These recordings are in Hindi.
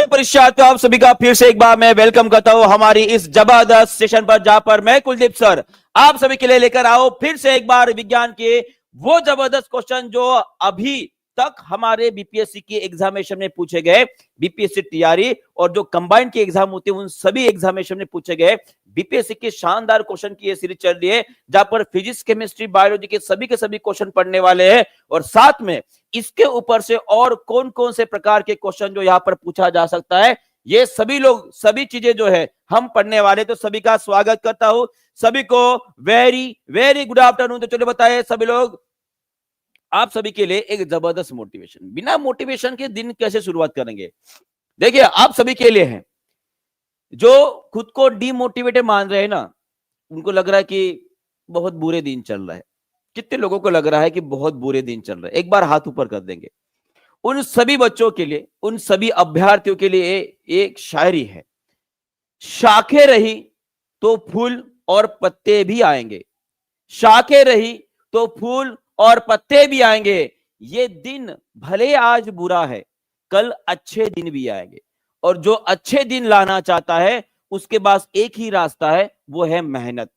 परीक्षार्थियों, आप सभी का फिर से एक बार मैं वेलकम करता हूं हमारी इस जबरदस्त सेशन पर, जहां पर मैं कुलदीप सर आप सभी के लिए लेकर आओ फिर से एक बार विज्ञान के वो जबरदस्त क्वेश्चन जो अभी तक हमारे बीपीएससी की एग्जामिनेशन में पूछे गए, बीपीएससी तैयारी और जो कंबाइंड की एग्जाम होती है उन सभी एग्जामिनेशन में पूछे गए बीपीएससी के शानदार क्वेश्चन की ये सीरीज चल रही है, जहां पर फिजिक्स, केमिस्ट्री, बायोलॉजी के सभी क्वेश्चन पढ़ने वाले हैं। और साथ में इसके ऊपर से और कौन कौन से प्रकार के क्वेश्चन जो यहाँ पर पूछा जा सकता है, ये सभी लोग सभी चीजें जो है हम पढ़ने वाले। तो सभी का स्वागत करता हूं, सभी को वेरी वेरी गुड आफ्टरनून। तो चलो बताए सभी लोग, आप सभी के लिए एक जबरदस्त मोटिवेशन। बिना मोटिवेशन के दिन कैसे शुरुआत करेंगे? देखिए, आप सभी के लिए है जो खुद को डीमोटिवेटेड मान रहे हैं ना, उनको लग रहा है कि बहुत बुरे दिन चल रहा है। कितने लोगों को लग रहा है कि बहुत बुरे दिन चल रहे हैं? एक बार हाथ ऊपर कर देंगे। उन सभी बच्चों के लिए, उन सभी अभ्यर्थियों के लिए एक शायरी है। शाखें रही तो फूल और पत्ते भी आएंगे, शाखें रही तो फूल और पत्ते भी आएंगे। ये दिन भले आज बुरा है, कल अच्छे दिन भी आएंगे। और जो अच्छे दिन लाना चाहता है उसके पास एक ही रास्ता है, वो है मेहनत।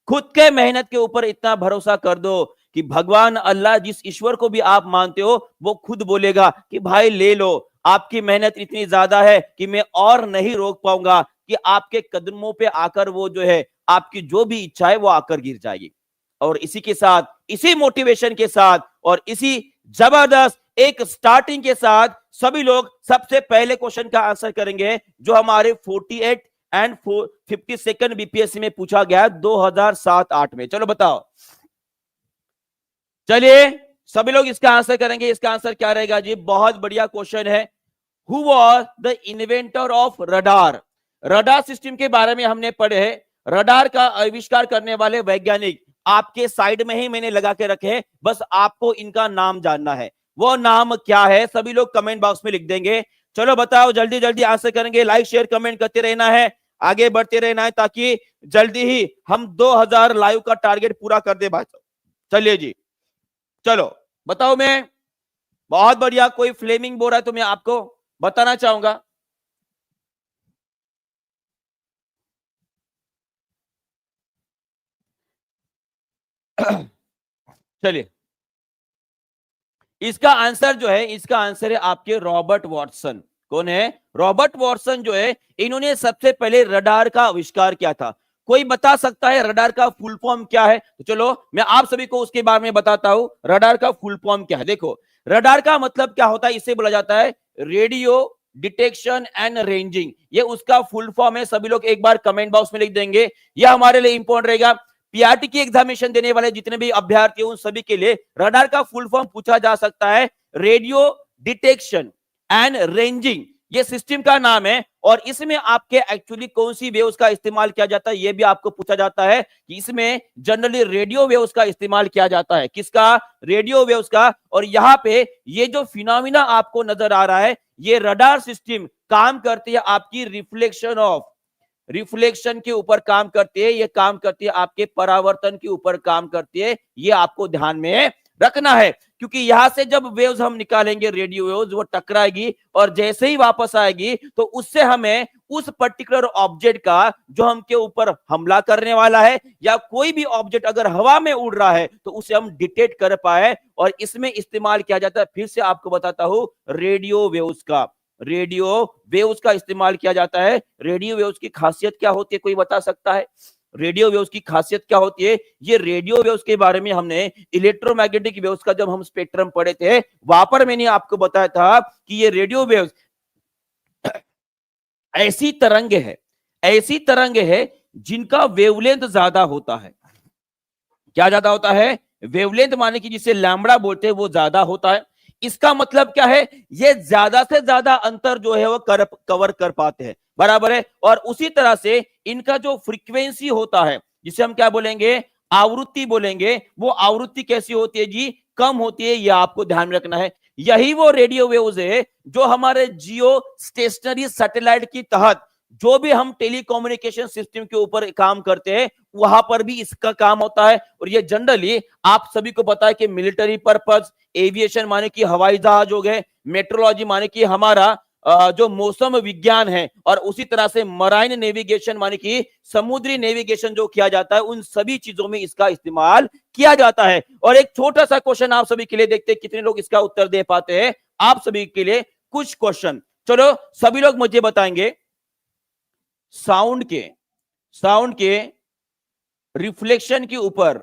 खुद के मेहनत के ऊपर इतना भरोसा कर दो कि भगवान अल्लाह, जिस ईश्वर को भी आप मानते हो, वो खुद बोलेगा कि भाई ले लो, आपकी मेहनत इतनी ज्यादा है कि मैं और नहीं रोक पाऊंगा, कि आपके कदमों पे आकर वो जो है आपकी जो भी इच्छा है वो आकर गिर जाएगी। और इसी के साथ, इसी मोटिवेशन के साथ और इसी जबरदस्त एक स्टार्टिंग के साथ सभी लोग सबसे पहले क्वेश्चन का आंसर करेंगे, जो हमारे 48 एंड 52 बीपीएससी में पूछा गया 2007-8 में। चलो बताओ, चलिए सभी लोग इसका आंसर करेंगे। इसका आंसर क्या रहेगा जी? बहुत बढ़िया क्वेश्चन है। Who was the inventor of radar? Radar system के बारे में हमने पढ़े हैं। रडार का आविष्कार करने वाले वैज्ञानिक आपके साइड में ही मैंने लगा के रखे हैं, बस आपको इनका नाम जानना है। वो नाम क्या है? सभी लोग कमेंट बॉक्स में लिख देंगे। चलो बताओ, जल्दी जल्दी आंसर करेंगे। लाइक शेयर कमेंट करते रहना है, आगे बढ़ते रहना है, ताकि जल्दी ही हम 2000 लाइव का टारगेट पूरा कर दे भाई। चलिए जी, चलो बताओ। मैं बहुत बढ़िया, कोई फ्लेमिंग बोल रहा है तो मैं आपको बताना चाहूंगा। चलिए, इसका आंसर जो है, इसका आंसर है आपके रॉबर्ट वॉटसन। कौन है? रॉबर्ट वॉटसन जो है, इन्होंने सबसे पहले रडार का आविष्कार किया था। कोई बता सकता है रडार का फुल फॉर्म क्या है? तो चलो मैं आप सभी को उसके बारे में बताता हूं। रडार का फुल फॉर्म क्या है? देखो, रडार का मतलब क्या होता है? इसे बोला जाता है रेडियो डिटेक्शन एंड रेंजिंग। ये उसका फुल फॉर्म है। सभी लोग एक बार कमेंट बॉक्स में लिख देंगे, यह हमारे लिए इंपॉर्टेंट रहेगा। पीआरटी की एग्जामिनेशन देने वाले जितने भी अभ्यर्थी उन सभी के लिए रडार का फुल फॉर्म पूछा जा सकता है। रेडियो डिटेक्शन एंड रेंजिंग ये सिस्टम का नाम है। और इसमें आपके एक्चुअली कौन सी वेव्स का इस्तेमाल किया जाता है, यह भी आपको पूछा जाता है। कि इसमें जनरली रेडियो वेव्स का इस्तेमाल किया जाता है। किसका? रेडियो वेव्स का। और यहां पे ये जो फिनोमिना आपको नजर आ रहा है, ये रडार सिस्टम काम करती है आपकी रिफ्लेक्शन के ऊपर काम करती है। ये काम करती है आपके परावर्तन के ऊपर काम करती है। ये आपको ध्यान में रखना है, क्योंकि यहां से जब वेव्स हम निकालेंगे, रेडियो वेव्स, वो टकराएगी और जैसे ही वापस आएगी तो उससे हमें उस पर्टिकुलर ऑब्जेक्ट का जो हमके ऊपर हमला करने वाला है, या कोई भी ऑब्जेक्ट अगर हवा में उड़ रहा है, तो उसे हम डिटेक्ट कर पाए। और इसमें इस्तेमाल किया जाता है, फिर से आपको बताता हूं, रेडियो वेव्स का। रेडियो वेव्स का इस्तेमाल किया जाता है। रेडियो वेव्स की खासियत क्या होती है? कोई बता सकता है रेडियो वेव्स की खासियत क्या होती है? ये रेडियो वेव्स के बारे में हमने इलेक्ट्रोमैग्नेटिक वेव्स का जब हम स्पेक्ट्रम पढ़े थे, वहां पर मैंने आपको बताया था कि ये रेडियो वेव्स ऐसी तरंग है जिनका वेवलेंथ ज्यादा होता है। क्या ज्यादा होता है? वेवलेंथ, माने कि जिसे लैम्बडा बोलते हैं, वो ज्यादा होता है। इसका मतलब क्या है? ये ज्यादा से ज्यादा अंतर जो है वो कवर कर पाते हैं, बराबर है। और उसी तरह से इनका जो फ्रीक्वेंसी होता है, जिसे हम क्या बोलेंगे? आवृत्ति बोलेंगे। वो आवृत्ति कैसी होती है जी? कम होती है। यह आपको ध्यान में रखना है। यही वो रेडियो वेव्स है जो हमारे जियो स्टेशनरी सैटेलाइट की तहत जो भी हम टेलीकम्युनिकेशन सिस्टम के ऊपर काम करते हैं, वहां पर भी इसका काम होता है। और ये जनरली आप सभी को पता है कि मिलिट्री पर्पस, एविएशन माने कि हवाई जहाज हो गए, मेट्रोलॉजी माने कि हमारा जो मौसम विज्ञान है और उसी तरह से मराइन नेविगेशन माने कि समुद्री नेविगेशन जो किया जाता है, उन सभी चीजों में इसका इस्तेमाल किया जाता है। और एक छोटा सा क्वेश्चन आप सभी के लिए, देखते हैं कितने लोग इसका उत्तर दे पाते हैं। आप सभी के लिए कुछ क्वेश्चन, चलो सभी लोग मुझे बताएंगे, साउंड के रिफ्लेक्शन के ऊपर,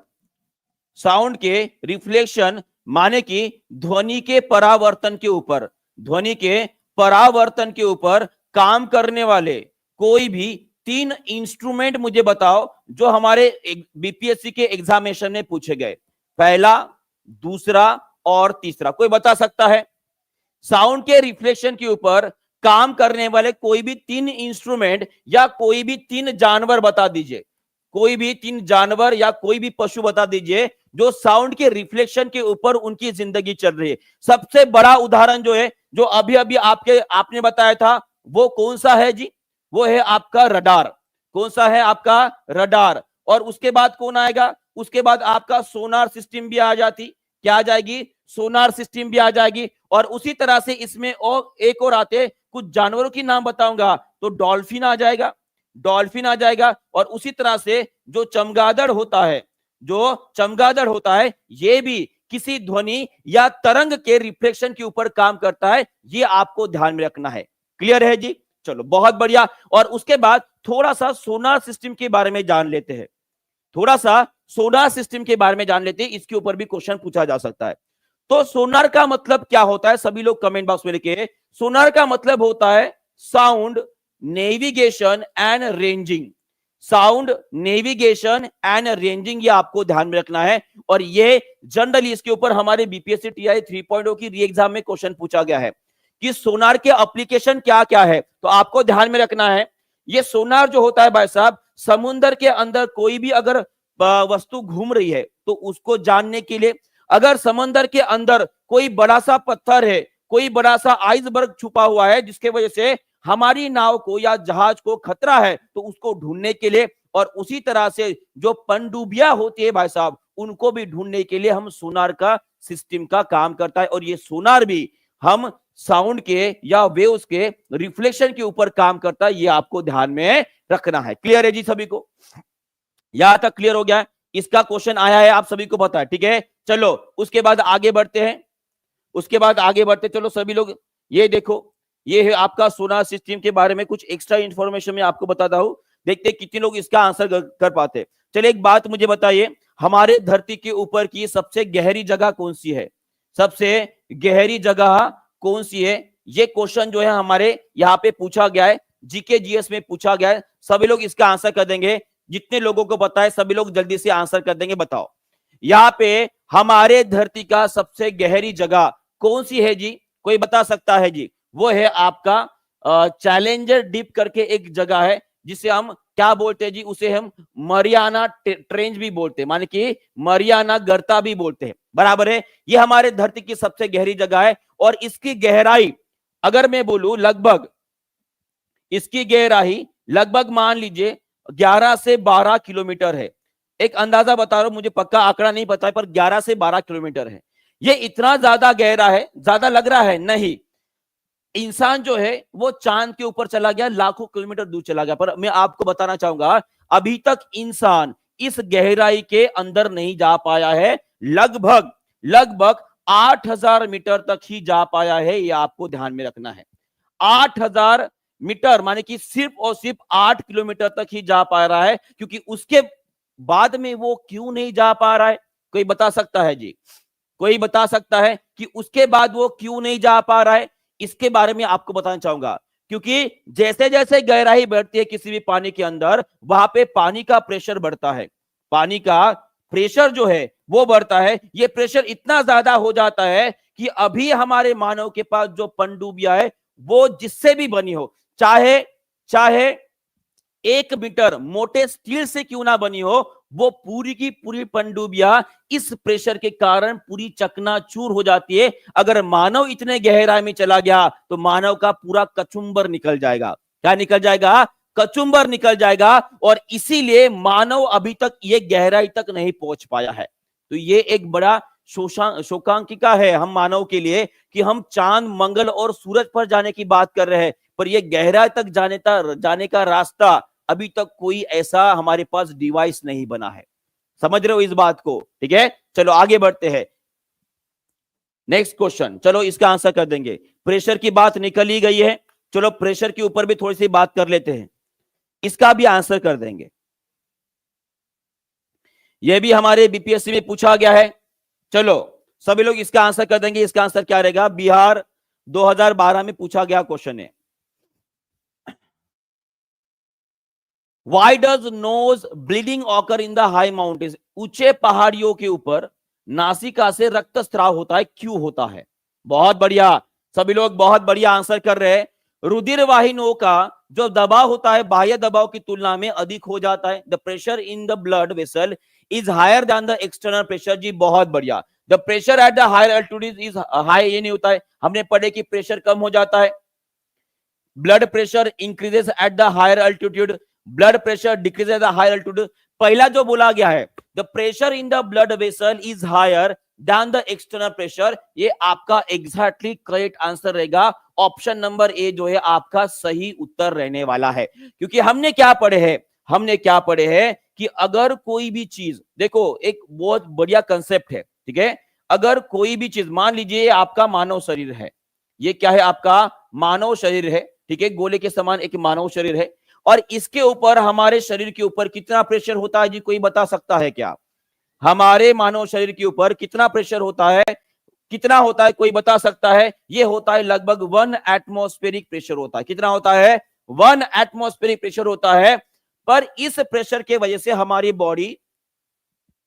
साउंड के रिफ्लेक्शन माने कि ध्वनि के परावर्तन के ऊपर, ध्वनि के परावर्तन के ऊपर काम करने वाले कोई भी 3 इंस्ट्रूमेंट मुझे बताओ जो हमारे बीपीएससी के एग्जामिनेशन में पूछे गए। पहला, दूसरा और तीसरा, कोई बता सकता है? साउंड के रिफ्लेक्शन के ऊपर काम करने वाले कोई भी 3 इंस्ट्रूमेंट या कोई भी 3 जानवर बता दीजिए, कोई भी 3 जानवर या कोई भी पशु बता दीजिए जो साउंड के रिफ्लेक्शन के ऊपर उनकी जिंदगी चल रही है। सबसे बड़ा उदाहरण जो है, जो अभी अभी आपने बताया था, वो कौन सा है जी? वो है आपका रडार। कौन सा है आपका? रडार। और उसके बाद कौन आएगा? उसके बाद आपका सोनार सिस्टम भी आ जाती। क्या आ जाएगी? सोनार सिस्टम भी आ जाएगी। और उसी तरह से इसमें और एक और आते, कुछ जानवरों की नाम बताऊंगा तो डॉल्फिन आ जाएगा, डॉल्फिन आ जाएगा। और उसी तरह से जो चमगादड़ होता है, जो चमगादड़ होता है, ये भी किसी ध्वनि या तरंग के रिफ्लेक्शन के ऊपर काम करता है। ये आपको ध्यान में रखना है। क्लियर है जी? चलो बहुत बढ़िया। और उसके बाद थोड़ा सा सोनार सिस्टम के बारे में जान लेते हैं, थोड़ा सा सोनार सिस्टम के बारे में जान लेते हैं। इसके ऊपर भी क्वेश्चन पूछा जा सकता है। तो सोनार का मतलब क्या होता है? सभी लोग कमेंट बॉक्स में लिखिए। सोनार का मतलब होता है sound navigation and ranging. Sound navigation and ranging, ये आपको ध्यान में रखना है। और ये जनरली इसके ऊपर हमारे बीपीएससी टीआई 3.0 की री एग्जाम में क्वेश्चन पूछा गया है कि सोनार के एप्लीकेशन क्या क्या है। तो आपको ध्यान में रखना है, ये सोनार जो होता है भाई साहब, समुद्र के अंदर कोई भी अगर वस्तु घूम रही है तो उसको जानने के लिए, अगर समंदर के अंदर कोई बड़ा सा पत्थर है, कोई बड़ा सा आइसबर्ग छुपा हुआ है जिसके वजह से हमारी नाव को या जहाज को खतरा है, तो उसको ढूंढने के लिए, और उसी तरह से जो पनडुब्बियां होती है भाई साहब, उनको भी ढूंढने के लिए हम सोनार का सिस्टम का काम करता है। और ये सोनार भी हम साउंड के या वेव्स के रिफ्लेक्शन के ऊपर काम करता है। ये आपको ध्यान में रखना है। क्लियर है जी सभी को? यहां तक क्लियर हो गया है? इसका क्वेश्चन आया है, आप सभी को पता है, ठीक है। चलो उसके बाद आगे बढ़ते हैं, उसके बाद आगे बढ़ते, चलो सभी लोग ये देखो, ये है आपका सोनार सिस्टम के बारे में कुछ एक्स्ट्रा इंफॉर्मेशन मैं आपको बताता हूं। देखते हैं कितने लोग इसका आंसर कर पाते। चलिए एक बात मुझे बताइए, हमारे धरती के ऊपर की सबसे गहरी जगह कौन सी है? सबसे गहरी जगह कौन सी है? ये क्वेश्चन जो है हमारे यहाँ पे पूछा गया है, जीके जीएस में पूछा गया है। सभी लोग इसका आंसर कर देंगे, जितने लोगों को पता है सभी लोग जल्दी से आंसर कर देंगे। बताओ यहाँ पे हमारे धरती का सबसे गहरी जगह कौन सी है जी? कोई बता सकता है जी? वो है आपका चैलेंजर डीप करके एक जगह है, जिसे हम क्या बोलते हैं जी? उसे हम मरियाना ट्रेंच भी बोलते हैं, माने कि मरियाना गर्ता भी बोलते हैं। बराबर है? ये हमारे धरती की सबसे गहरी जगह है। और इसकी गहराई अगर मैं बोलूं, लगभग इसकी गहराई लगभग मान लीजिए 11 से 12 किलोमीटर है। एक अंदाजा बता रहा हूं, मुझे पक्का आंकड़ा नहीं पता है, पर 11 से 12 किलोमीटर है। ये इतना ज्यादा गहरा है, ज्यादा लग रहा है नहीं। इंसान जो है वो चांद के ऊपर चला गया, लाखों किलोमीटर दूर चला गया, पर मैं आपको बताना चाहूंगा अभी तक इंसान इस गहराई के अंदर नहीं जा पाया है। लगभग लगभग 8000 मीटर तक ही जा पाया है। ये आपको ध्यान में रखना है। 8000 मीटर माने कि सिर्फ और सिर्फ 8 किलोमीटर तक ही जा पा रहा है। क्योंकि उसके बाद में वो क्यों नहीं जा पा रहा है? कोई बता सकता है जी? कोई बता सकता है कि उसके बाद वो क्यों नहीं जा पा रहा है? इसके बारे में आपको बताना चाहूंगा। क्योंकि जैसे जैसे गहराई बढ़ती है किसी भी पानी के अंदर, वहां पे पानी का प्रेशर बढ़ता है। पानी का प्रेशर जो है वो बढ़ता है। ये प्रेशर इतना ज्यादा हो जाता है कि अभी हमारे मानव के पास जो पनडुब्बियां है, वो जिससे भी बनी हो, चाहे चाहे 1 मीटर मोटे स्टील से क्यों ना बनी हो, वो पूरी की पूरी पनडुब्बियां इस प्रेशर के कारण पूरी चकनाचूर हो जाती है। अगर मानव इतने गहराई में चला गया तो मानव का पूरा कचुंबर निकल जाएगा। क्या निकल जाएगा? कचुंबर निकल जाएगा। और इसीलिए मानव अभी तक ये गहराई तक नहीं पहुंच पाया है। तो ये एक बड़ा शोकांकिका है हम मानव के लिए कि हम चांद, मंगल और सूरज पर जाने की बात कर रहे हैं, पर यह गहराई तक जाने का रास्ता अभी तक कोई ऐसा हमारे पास डिवाइस नहीं बना है। समझ रहे हो इस बात को? ठीक है, चलो आगे बढ़ते हैं। नेक्स्ट क्वेश्चन, चलो इसका आंसर कर देंगे। प्रेशर की बात निकल ही गई है, चलो प्रेशर के ऊपर भी थोड़ी सी बात कर लेते हैं, इसका भी आंसर कर देंगे। यह भी हमारे बीपीएससी में पूछा गया है, चलो सभी लोग इसका आंसर कर देंगे। इसका आंसर क्या रहेगा? बिहार 2012 में पूछा गया क्वेश्चन है। Why does nose bleeding occur in the high mountains? ऊंचे पहाड़ियों के ऊपर नासिका से रक्तस्राव होता है, क्यों होता है? बहुत बढ़िया, सभी लोग बहुत बढ़िया आंसर कर रहे हैं। रुधिर वाहिनियों का जो दबाव होता है बाह्य दबाव की तुलना में अधिक हो जाता है। The pressure in the blood vessel is higher than the external pressure. जी बहुत बढ़िया, the pressure at the higher altitude is high, ये नहीं होता है, हमने पढ़े कि प्रेशर कम हो जाता है। Blood pressure increases at the higher altitude, blood pressure decreases at the higher altitude. पहला जो बोला गया है the pressure in the blood vessel is higher than the external pressure, ये आपका एग्जैक्टली करेक्ट आंसर रहेगा। ऑप्शन नंबर ए जो है आपका सही उत्तर रहने वाला है, क्योंकि हमने क्या पढ़े हैं कि अगर कोई भी चीज, देखो एक बहुत बढ़िया कंसेप्ट है, ठीक है, अगर कोई भी चीज, मान लीजिए आपका मानव शरीर है, ये क्या है? आपका मानव शरीर है, ठीक है, गोले के समान एक मानव शरीर है, और इसके ऊपर, हमारे शरीर के ऊपर कितना प्रेशर होता है? जी कोई बता सकता है क्या? हमारे मानव शरीर के ऊपर कितना प्रेशर होता है? कितना होता है, कोई बता सकता है? ये होता है लगभग 1 एटमॉस्फेरिक प्रेशर होता है। कितना होता है? 1 एटमॉस्फेरिक प्रेशर होता है। पर इस प्रेशर के वजह से हमारी बॉडी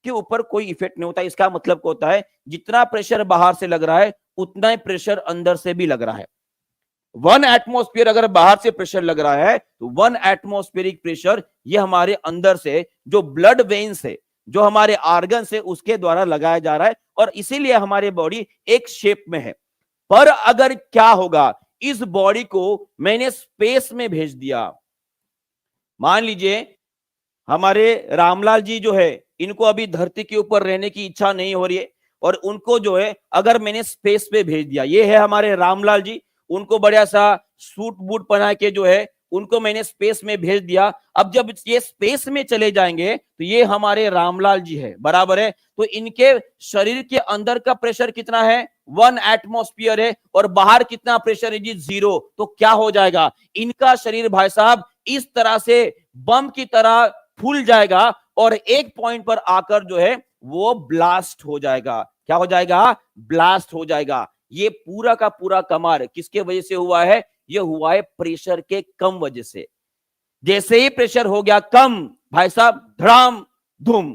के ऊपर कोई इफेक्ट नहीं होता। इसका मतलब क्या होता है? जितना प्रेशर बाहर से लग रहा है उतना ही प्रेशर अंदर से भी लग रहा है। 1 एटमॉस्फेयर अगर बाहर से प्रेशर लग रहा है तो 1 एटमॉस्फेरिक प्रेशर ये हमारे अंदर से जो ब्लड वेन्स है, जो हमारे ऑर्गन से, उसके द्वारा लगाया जा रहा है, और इसीलिए हमारी बॉडी एक शेप में है। पर अगर क्या होगा, इस बॉडी को मैंने स्पेस में भेज दिया, मान लीजिए हमारे रामलाल जी जो है, इनको अभी धरती के ऊपर रहने की इच्छा नहीं हो रही है, और उनको जो है अगर मैंने स्पेस पे भेज दिया, ये है हमारे रामलाल जी, उनको बढ़िया सा सूट बूट पहना के जो है उनको मैंने स्पेस में भेज दिया। अब जब ये स्पेस में चले जाएंगे तो ये हमारे रामलाल जी है, बराबर है, तो इनके शरीर के अंदर का प्रेशर कितना है? 1 एटमॉस्फेयर है, और बाहर कितना प्रेशर है जी? 0। तो क्या हो जाएगा? इनका शरीर भाई साहब इस तरह से बम की तरह फूल जाएगा, और एक पॉइंट पर आकर जो है वो ब्लास्ट हो जाएगा। क्या हो जाएगा? ब्लास्ट हो जाएगा। ये पूरा का पूरा कमाल किसके वजह से हुआ है? ये हुआ है प्रेशर के कम वजह से। जैसे ही प्रेशर हो गया कम, भाई साहब धड़ाम धूम,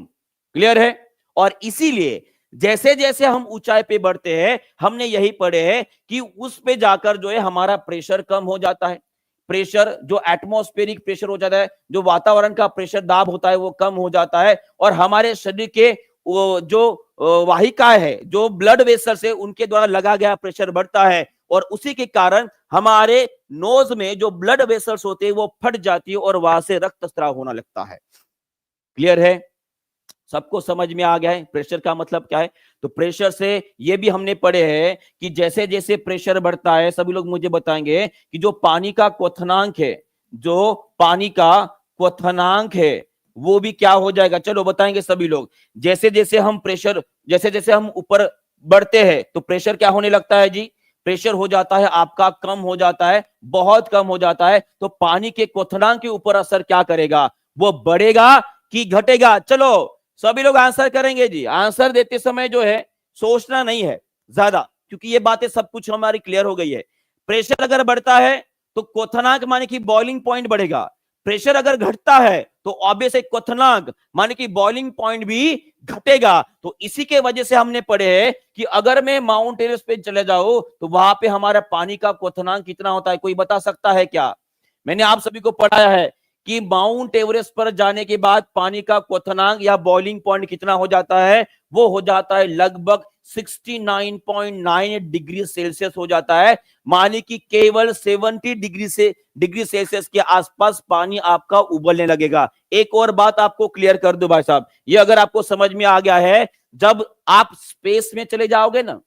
क्लियर है? और इसीलिए जैसे जैसे हम ऊंचाई पे बढ़ते हैं, हमने यही पढ़े हैं कि उस पे जाकर जो है हमारा प्रेशर कम हो जाता है। प्रेशर जो एटमॉस्फेरिक प्रेशर हो जाता है, जो वातावरण का प्रेशर दाब होता है, वो कम हो जाता है, और हमारे शरीर के जो वाहिकाएं है, जो ब्लड वेसल्स है, उनके द्वारा लगा गया प्रेशर बढ़ता है, और उसी के कारण हमारे नोज में जो ब्लड वेसल्स होते हैं वो फट जाती है, और वहां से रक्तस्राव होना लगता है। क्लियर है? सबको समझ में आ गया है प्रेशर का मतलब क्या है? तो प्रेशर से ये भी हमने पढ़े हैं कि जैसे जैसे प्रेशर बढ़ता है, सभी लोग मुझे बताएंगे कि जो पानी का क्वथनांक है, जो पानी का क्वथनांक है वो भी क्या हो जाएगा? चलो बताएंगे सभी लोग। जैसे जैसे हम ऊपर बढ़ते हैं तो प्रेशर क्या होने लगता है जी? प्रेशर हो जाता है आपका कम हो जाता है, बहुत कम हो जाता है। तो पानी के क्वथनांक के ऊपर असर क्या करेगा? वो बढ़ेगा कि घटेगा? चलो सभी लोग आंसर करेंगे जी। आंसर देते समय जो है सोचना नहीं है ज्यादा, क्योंकि ये बातें सब कुछ हमारी क्लियर हो गई है। प्रेशर अगर बढ़ता है तो क्वथनांक माने कि बॉइलिंग पॉइंट बढ़ेगा। प्रेशर अगर घटता है तो ऑब्वियस है क्वथनांक माने कि बॉइलिंग पॉइंट भी घटेगा। तो इसी के वजह से हमने पढ़े हैं कि अगर मैं माउंट एवरेस्ट पे चले जाऊं तो वहां पे हमारा पानी का क्वथनांक कितना होता है? कोई बता सकता है क्या? मैंने आप सभी को पढ़ाया है कि माउंट एवरेस्ट पर जाने के बाद पानी का क्वथनांक या बॉइलिंग पॉइंट कितना हो जाता है, वो हो जाता है लगभग 69.9 डिग्री सेल्सियस हो जाता है। माने कि केवल 70 डिग्री सेल्सियस के आसपास पानी आपका उबलने लगेगा। एक और बात आपको क्लियर कर दूं भाई साहब, ये अगर आपको समझ में आ गया है, जब आप स्पेस में चले जाओगे ना,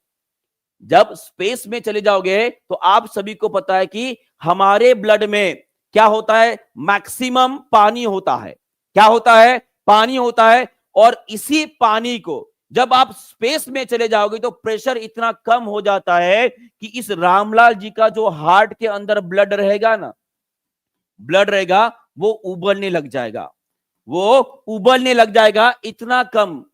जब स्पेस में चले जाओगे तो आप सभी को पता है कि हमारे ब्लड में क्या होता है, मैक्सिमम पानी होता है। क्या होता है? पानी होता है। और इसी पानी को जब आप स्पेस में चले जाओगे तो प्रेशर इतना कम हो जाता है कि इस रामलाल जी का जो हार्ट के अंदर ब्लड रहेगा ना, ब्लड रहेगा, वो उबलने लग जाएगा, वो उबलने लग जाएगा। इतना कम,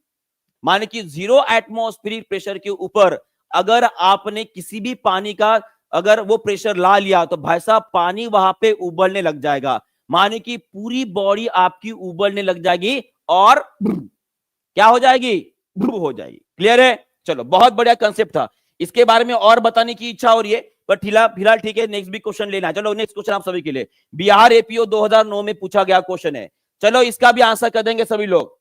माने कि 0 एटमॉस्फेरिक प्रेशर के ऊपर अगर आपने किसी भी पानी का अगर वो प्रेशर ला लिया तो भाई साहब पानी वहां पे उबलने लग जाएगा। माने कि पूरी बॉडी आपकी उबलने लग जाएगी और क्या हो जाएगी, हो जाएगी। क्लियर है? चलो, बहुत बढ़िया कंसेप्ट था। इसके बारे में और बताने की इच्छा हो रही है, पर फिलहाल ठीक है, नेक्स्ट भी क्वेश्चन लेना है। चलो नेक्स्ट क्वेश्चन आप सभी के लिए, बिहार एपीओ 2009 में पूछा गया क्वेश्चन है। चलो इसका भी आंसर कर देंगे सभी लोग।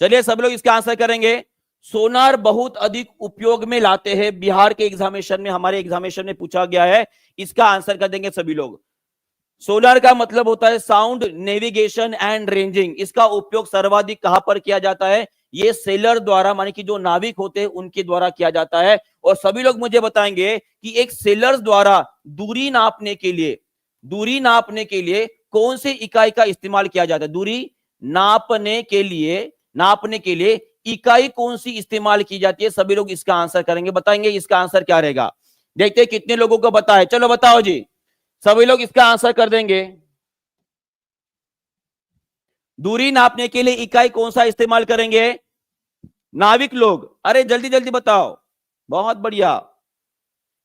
चलिए सब लोग इसका आंसर करेंगे। सोनार बहुत अधिक उपयोग में लाते हैं, बिहार के एग्जामिनेशन में, हमारे एग्जामिनेशन में पूछा गया है। इसका आंसर कर देंगे सभी लोग। सोनार का मतलब होता है साउंड नेविगेशन एंड रेंजिंग। इसका उपयोग सर्वाधिक कहां पर किया जाता है? ये सेलर द्वारा, माने कि जो नाविक होते हैं उनके द्वारा किया जाता है। और सभी लोग मुझे बताएंगे कि एक सेलर द्वारा दूरी नापने के लिए कौन से इकाई का इस्तेमाल किया जाता है? दूरी नापने के लिए इकाई कौन सी इस्तेमाल की जाती है? सभी लोग इसका आंसर करेंगे, बताएंगे इसका आंसर क्या रहेगा। देखते हैं कितने लोगों को पता है। चलो बताओ जी, सभी लोग इसका आंसर कर देंगे। दूरी नापने के लिए इकाई कौन सा इस्तेमाल करेंगे? नाविक लोग, अरे जल्दी जल्दी बताओ। बहुत बढ़िया,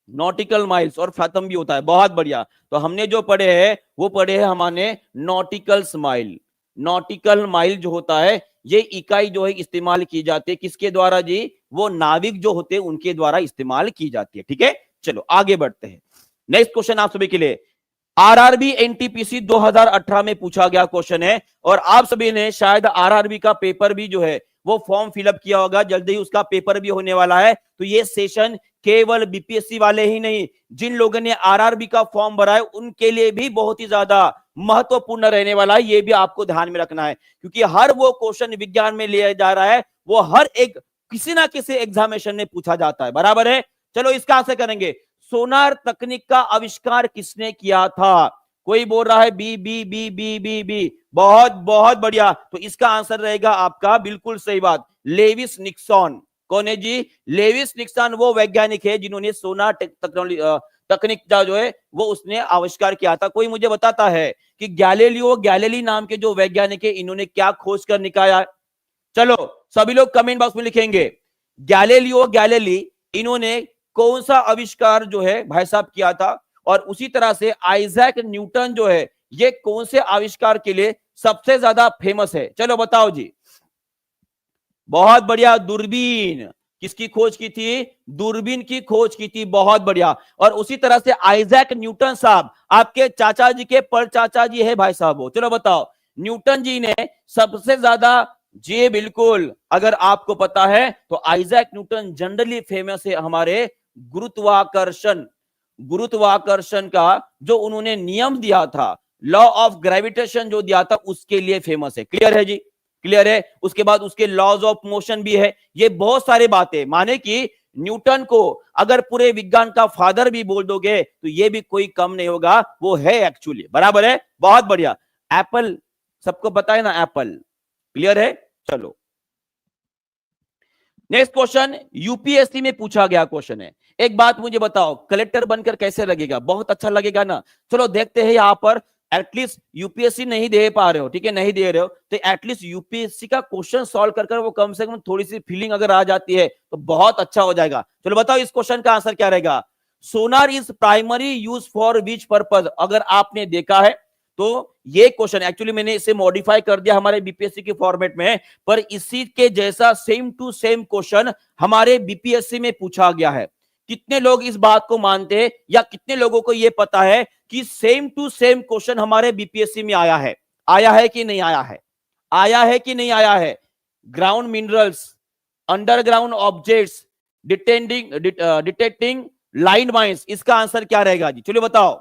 नॉटिकल माइल्स और फैथम भी होता है। बहुत बढ़िया। तो हमने जो पढ़े हैं वो पढ़े हैं हमारे नॉटिकल माइल। नॉटिकल माइल जो होता है, ये इकाई जो है इस्तेमाल की जाती है किसके द्वारा जी? वो नाविक जो होते हैं उनके द्वारा इस्तेमाल की जाती है। ठीक है, चलो आगे बढ़ते हैं। नेक्स्ट क्वेश्चन आप सभी के लिए, आरआरबी एनटीपीसी 2018 में पूछा गया क्वेश्चन है। और आप सभी ने शायद आरआरबी का पेपर भी जो है वो फॉर्म फिलअप किया होगा, जल्दी ही उसका पेपर भी होने वाला है। तो ये सेशन केवल बीपीएससी वाले ही नहीं, जिन लोगों ने आरआरबी का फॉर्म भरा है उनके लिए भी बहुत ही ज्यादा महत्वपूर्ण रहने वाला है। ये भी आपको ध्यान में रखना है, क्योंकि हर वो क्वेश्चन विज्ञान में लिया जा रहा है, वो हर एक किसी ना किसी एग्जामिनेशन में पूछा जाता है। बराबर है? चलो इसका आंसर करेंगे। सोनार तकनीक का आविष्कार किसने किया था? कोई बोल रहा है B B B B B B. बहुत बहुत बढ़िया। तो इसका आंसर रहेगा आपका, बिल्कुल सही बात, लेविस निक्सन। कौन है जी? लेविस निक्सन वो वैज्ञानिक है जिन्होंने सोनार तकनीक का जो है वो उसने आविष्कार किया था। कोई मुझे बताता है कि गैलीली नाम के जो वैज्ञानिक है, इन्होंने क्या खोज कर निकाला? चलो सभी लोग कमेंट बॉक्स में लिखेंगे। गैलीली इन्होंने कौन सा आविष्कार जो है भाई साहब किया था? और उसी तरह से आइजैक न्यूटन जो है, ये कौन से आविष्कार के लिए सबसे ज्यादा फेमस है? चलो बताओ जी। बहुत बढ़िया, दूरबीन। किसकी खोज की थी? दूरबीन की खोज की थी। बहुत बढ़िया। और उसी तरह से आइजैक न्यूटन साहब आपके चाचा जी के पर चाचा जी है भाई साहब वो। चलो बताओ, न्यूटन जी ने सबसे ज्यादा, जी बिल्कुल, अगर आपको पता है तो आइजैक न्यूटन जनरली फेमस है हमारे गुरुत्वाकर्षण का जो उन्होंने नियम दिया था, लॉ ऑफ ग्रेविटेशन जो दिया था, उसके लिए फेमस है। क्लियर है जी? क्लियर है? उसके बाद उसके लॉज ऑफ मोशन भी है। ये बहुत सारी बातें, माने कि न्यूटन को अगर पूरे विज्ञान का फादर भी बोल दोगे तो ये भी कोई कम नहीं होगा, वो है एक्चुअली। बराबर है? बहुत बढ़िया। एप्पल सबको पता है ना, एप्पल। क्लियर है? चलो नेक्स्ट क्वेश्चन यूपीएससी में पूछा गया क्वेश्चन है। एक बात मुझे बताओ, कलेक्टर बनकर कैसे लगेगा? बहुत अच्छा लगेगा ना। चलो देखते हैं यहां पर, एटलीस्ट यूपीएससी नहीं दे पा रहे हो, ठीक है, नहीं दे रहे हो तो एटलीस्ट यूपीएससी का क्वेश्चन सॉल्व कर वो कम से कम थोड़ी सी फीलिंग अगर आ जाती है तो बहुत अच्छा हो जाएगा। चलो बताओ इस क्वेश्चन का आंसर क्या रहेगा? Sonar is primary use for which purpose? अगर आपने देखा है तो ये क्वेश्चन एक्चुअली मैंने इसे मॉडिफाई कर दिया हमारे बीपीएससी के फॉर्मेट में, पर इसी के जैसा सेम टू सेम क्वेश्चन हमारे बीपीएससी में पूछा गया है। कितने लोग इस बात को मानते हैं या कितने लोगों को यह पता है कि सेम टू सेम क्वेश्चन हमारे बीपीएससी में आया है कि नहीं आया है? आया है कि नहीं आया है? Ground minerals, underground objects, detecting line mines, इसका आंसर क्या रहेगा जी? चलो बताओ,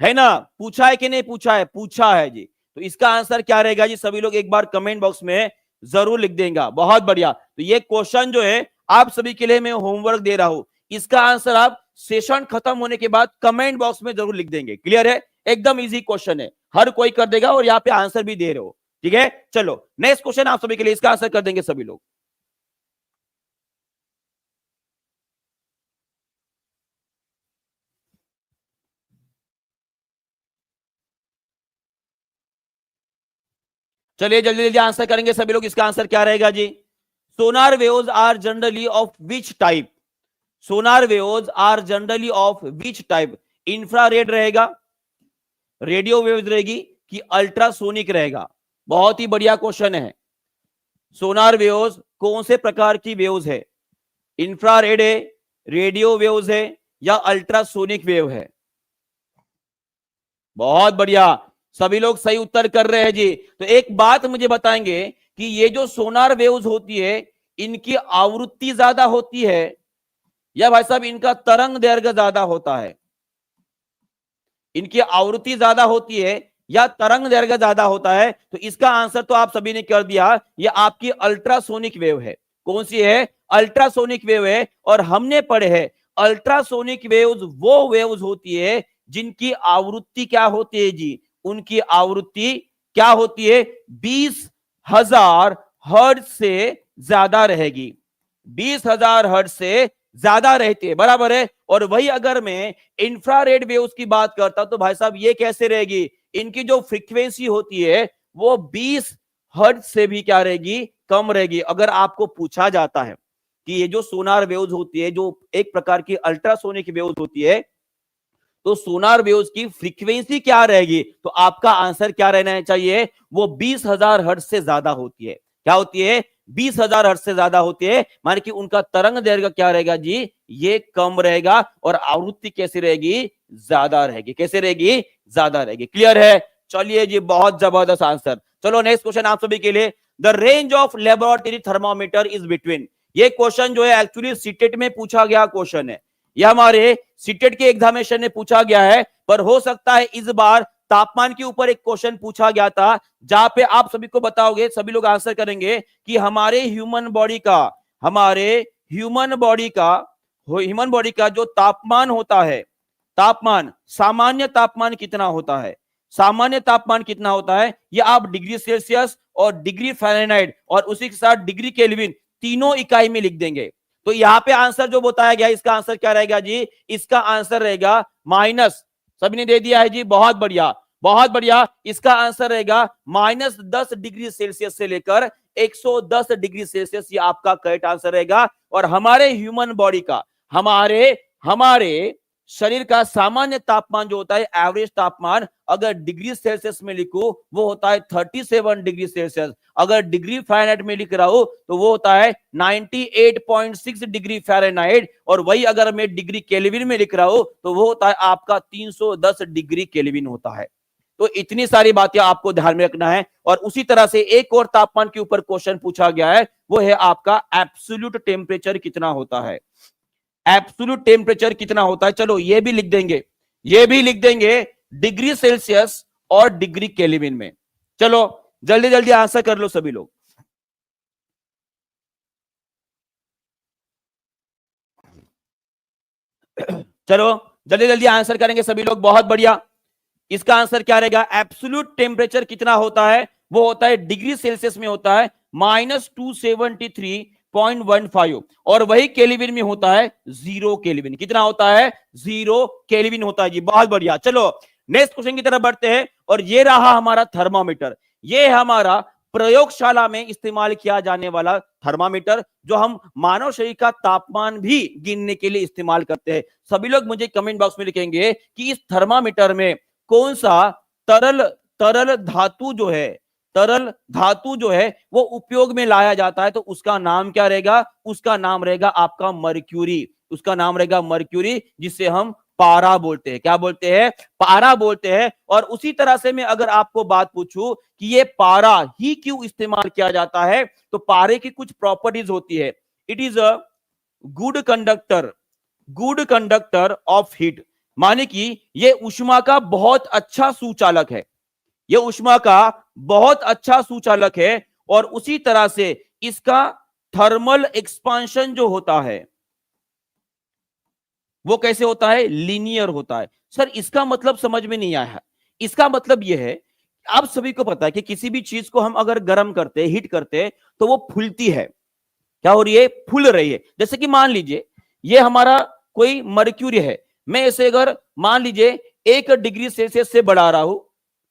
है ना? पूछा है कि नहीं पूछा है? पूछा है जी। तो इसका आंसर क्या रहेगा जी? सभी लोग एक बार कमेंट बॉक्स में जरूर लिख देंगे। बहुत बढ़िया। तो ये क्वेश्चन जो है आप सभी के लिए मैं होमवर्क दे रहा हूं, इसका आंसर आप सेशन खत्म होने के बाद कमेंट बॉक्स में जरूर लिख देंगे। क्लियर है? एकदम इजी क्वेश्चन है, हर कोई कर देगा और यहाँ पे आंसर भी दे रहे हो। ठीक है, चलो नेक्स्ट क्वेश्चन आप सभी के लिए, इसका आंसर कर देंगे सभी लोग। चलिए जल्दी जल्दी आंसर करेंगे सभी लोग। इसका आंसर क्या रहेगा जी? Sonar waves are generally of which type? Sonar waves are generally of which type? Infrared रहेगा, रेडियो वेव्स रहेगी, कि अल्ट्रासोनिक रहेगा? बहुत ही बढ़िया क्वेश्चन है। सोनार वेव्स कौन से प्रकार की वेव्स है? इंफ्रारेड है, रेडियो वेव्स है, या अल्ट्रासोनिक वेव है? बहुत बढ़िया, सभी लोग सही उत्तर कर रहे हैं जी। तो एक बात मुझे बताएंगे कि ये जो सोनार वेव्स होती है, इनकी आवृत्ति ज्यादा होती है या भाई साहब इनका तरंग दैर्घ्य ज्यादा होता है? इनकी आवृत्ति ज्यादा होती है या तरंग दैर्घ्य ज्यादा होता है? तो इसका आंसर तो आप सभी ने कर दिया, ये आपकी अल्ट्रासोनिक वेव है। कौन सी है? अल्ट्रासोनिक वेव है। और हमने पढ़े हैं अल्ट्रासोनिक वेव्स वो वेव्स होती है जिनकी आवृत्ति क्या होती है जी? उनकी आवृत्ति क्या होती है? 20,000 हर्ट्ज से ज्यादा रहेगी। 20,000 हर्ट्ज से ज्यादा रहती है, बराबर है। और वही अगर मैं इंफ्रारेड वेव्स की बात करता हूं तो भाई साहब ये कैसे रहेगी? इनकी जो फ्रीक्वेंसी होती है वो 20 हर्ट्ज से भी क्या रहेगी? कम रहेगी। अगर आपको पूछा जाता है कि ये जो सोनार वेव्स होती है, जो एक प्रकार की अल्ट्रासोनिक वेव्स होती है, तो सोनार वेव्स की फ्रीक्वेंसी क्या रहेगी? तो आपका आंसर क्या रहना चाहिए? वो 20,000 हर्ट्ज से ज्यादा होती है। क्या होती है? 20,000 हर्ट्ज से ज्यादा होती है, माने कि उनका तरंग दैर्घ्य क्या रहेगा जी? ये कम रहेगा। और आवृत्ति कैसी रहेगी? ज्यादा रहेगी। कैसे रहेगी? ज्यादा रहेगी। क्लियर है? चलिए जी, बहुत जबरदस्त आंसर। चलो नेक्स्ट क्वेश्चन आप सभी के लिए। The range of laboratory thermometer is between? ये क्वेश्चन जो है एक्चुअली सीटेट में पूछा गया क्वेश्चन है, यह हमारे सीटेट के एग्जामिनेशन में पूछा गया है। पर हो सकता है इस बार तापमान के ऊपर एक क्वेश्चन पूछा गया था, जहां पे आप सभी को बताओगे, सभी लोग आंसर करेंगे कि हमारे ह्यूमन बॉडी का जो तापमान होता है, तापमान, सामान्य तापमान कितना होता है? सामान्य तापमान कितना होता है? ये आप डिग्री सेल्सियस और डिग्री फ़ारेनहाइट और उसी के साथ डिग्री केल्विन तीनों इकाई में लिख देंगे। तो यहां पे आंसर जो बताया गया, इसका आंसर क्या रहेगा जी? इसका आंसर रहेगा माइनस, सभी ने दे दिया है जी, बहुत बढ़िया बहुत बढ़िया। इसका आंसर रहेगा -10 डिग्री सेल्सियस से लेकर 110 डिग्री सेल्सियस, ये आपका करेक्ट आंसर रहेगा। और हमारे ह्यूमन बॉडी का, हमारे शरीर का सामान्य तापमान जो होता है, एवरेज तापमान, अगर डिग्री सेल्सियस में लिखूं वो होता है 37 डिग्री सेल्सियस। अगर डिग्री फ़ारेनहाइट में लिख रहा हूं तो वो होता है 98.6 डिग्री फ़ारेनहाइट। और वही अगर मैं डिग्री केल्विन में लिख रहा हूं तो वो होता है आपका 310 डिग्री केल्विन होता है। तो इतनी सारी बातें आपको ध्यान में रखना है। और उसी तरह से एक और तापमान के ऊपर क्वेश्चन पूछा गया है, वो है आपका एब्सोल्यूट टेम्परेचर कितना होता है? एब्सोल्यूट टेम्परेचर कितना होता है? चलो ये भी लिख देंगे डिग्री सेल्सियस और डिग्री केल्विन में। चलो जल्दी जल्दी आंसर कर लो सभी लोग। चलो जल्दी जल्दी आंसर करेंगे सभी लोग, बहुत बढ़िया। इसका आंसर क्या रहेगा? एब्सोल्यूट टेम्परेचर कितना होता है? वो होता है डिग्री सेल्सियस में होता है -273.15 और वही केल्विन में होता है 0 केल्विन। कितना होता है? 0 केल्विन होता है जी, बहुत बढ़िया। चलो नेक्स्ट क्वेश्चन की तरफ बढ़ते हैं। और ये रहा हमारा थर्मामीटर, ये हमारा प्रयोगशाला में इस्तेमाल किया जाने वाला थर्मामीटर, जो हम मानव शरीर का तापमान भी गिनने के लिए इस्तेमाल करते हैं। सभी लोग मुझे कमेंट बॉक्स में लिखेंगे कि इस थर्मामीटर में कौन सा तरल धातु जो है वो उपयोग में लाया जाता है, तो उसका नाम क्या रहेगा? उसका नाम रहेगा आपका मर्क्यूरी। उसका नाम रहेगा मर्क्यूरी, जिसे हम पारा बोलते हैं। क्या बोलते हैं? पारा बोलते हैं। और उसी तरह से मैं अगर आपको बात पूछूं कि ये पारा ही क्यों इस्तेमाल किया जाता है, तो पारे की कुछ प्रॉपर्टीज होती है। It is a good conductor of heat, माने कि ये ऊष्मा का बहुत अच्छा सुचालक है। ये ऊष्मा का बहुत अच्छा सुचालक है। और उसी तरह से इसका थर्मल एक्सपांशन जो होता है वो कैसे होता है? लीनियर होता है। सर इसका मतलब समझ में नहीं आया है। इसका मतलब यह है, आप सभी को पता है कि किसी भी चीज को हम अगर गर्म करते हैं, हीट करते हैं, तो वो फूलती है। क्या हो रही है? फूल रही है। जैसे कि मान लीजिए ये हमारा कोई मर्क्यूरी है, मैं इसे अगर मान लीजिए 1 डिग्री सेल्सियस से बढ़ा रहा हूं,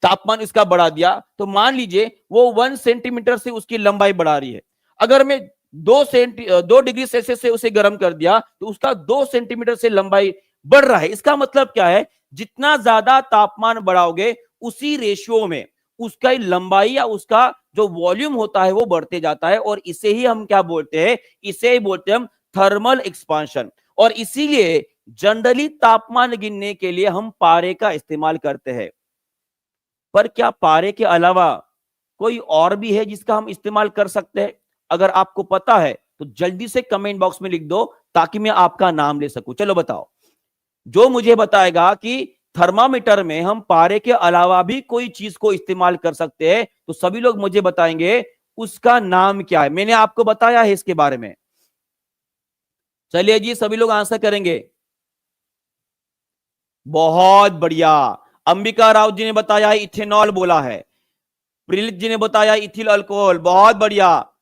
तापमान इसका बढ़ा दिया, तो मान लीजिए वो 1 सेंटीमीटर से उसकी लंबाई बढ़ा रही है। अगर मैं 2 डिग्री सेल्सियस से उसे गर्म कर दिया, तो उसका 2 सेंटीमीटर से लंबाई बढ़ रहा है। इसका मतलब क्या है? जितना ज्यादा तापमान बढ़ाओगे उसी रेशियो में उसका लंबाई या उसका जो वॉल्यूम होता है वो बढ़ते जाता है। और इसे ही हम क्या बोलते हैं? इसे ही बोलते हैं हम थर्मल एक्सपांशन। और इसीलिए जनरली तापमान गिनने के लिए हम पारे का इस्तेमाल करते हैं। पर क्या पारे के अलावा कोई और भी है जिसका हम इस्तेमाल कर सकते हैं? अगर आपको पता है तो जल्दी से कमेंट बॉक्स में लिख दो, ताकि मैं आपका नाम ले सकूं। चलो बताओ, जो मुझे बताएगा कि थर्मामीटर में हम पारे के अलावा भी कोई चीज को इस्तेमाल कर सकते हैं, तो सभी लोग मुझे बताएंगे उसका नाम क्या है। मैंने आपको बताया है इसके बारे में। चलिए जी, सभी लोग आंसर करेंगे। बहुत बढ़िया। अंबिका राव जी ने बताया है इथेनॉल बोला है। प्रिलित जी ने बताया इथिल अल्कोहल, बहुत बढ़िया।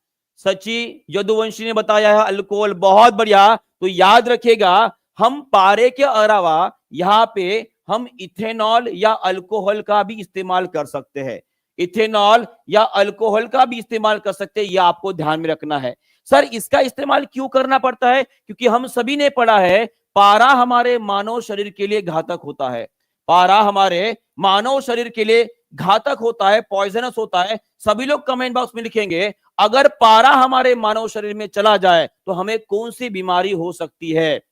सची यदुवंशी ने बताया है अल्कोहल, बहुत बढ़िया। तो याद रखिएगा, हम पारे के अलावा यहां पे हम इथेनॉल या अल्कोहल का भी इस्तेमाल कर सकते हैं। इथेनॉल या अल्कोहल का भी इस्तेमाल कर सकते हैं, यह आपको ध्यान में रखना है। सर इसका इस्तेमाल क्यों करना पड़ता है? क्योंकि हम सभी ने पढ़ा है पारा हमारे मानव शरीर के लिए घातक होता है। पारा हमारे मानव शरीर के लिए घातक होता है, पॉइजनस होता है। सभी लोग कमेंट बॉक्स में लिखेंगे अगर पारा हमारे मानव शरीर में चला जाए तो हमें कौन सी बीमारी हो सकती है।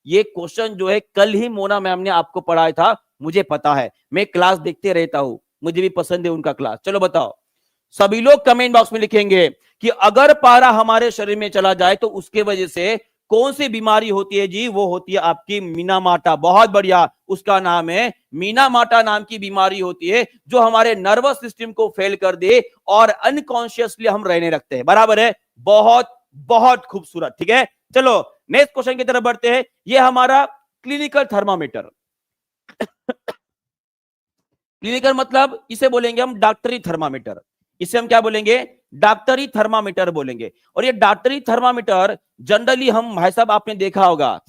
ये क्वेश्चन जो है कल ही मोना मैम ने आपको पढ़ाया था, मुझे पता है, मैं क्लास देखते रहता हूं, मुझे भी पसंद है उनका क्लास। चलो बताओ, सभी लोग कमेंट बॉक्स में लिखेंगे कि अगर पारा हमारे शरीर में चला जाए तो उसके वजह से कौन सी बीमारी होती है जी? वो होती है आपकी मीनामाटा। बहुत बढ़िया, उसका नाम है मीनामाटा नाम की बीमारी होती है, जो हमारे नर्वस सिस्टम को फेल कर दे और अनकॉन्शियसली हम रहने लगते हैं। बराबर है? बहुत बहुत खूबसूरत। ठीक है, चलो नेक्स्ट क्वेश्चन की तरफ बढ़ते हैं। ये हमारा क्लिनिकल थर्मामीटर। क्लिनिकल मतलब इसे बोलेंगे हम डॉक्टरी थर्मामीटर। इसे हम क्या बोलेंगे? डॉक्टरी थर्मामीटर बोलेंगे। और ये डॉक्टरी थर्मामीटर जनरली हम, भाई साहब आपने देखा होगा,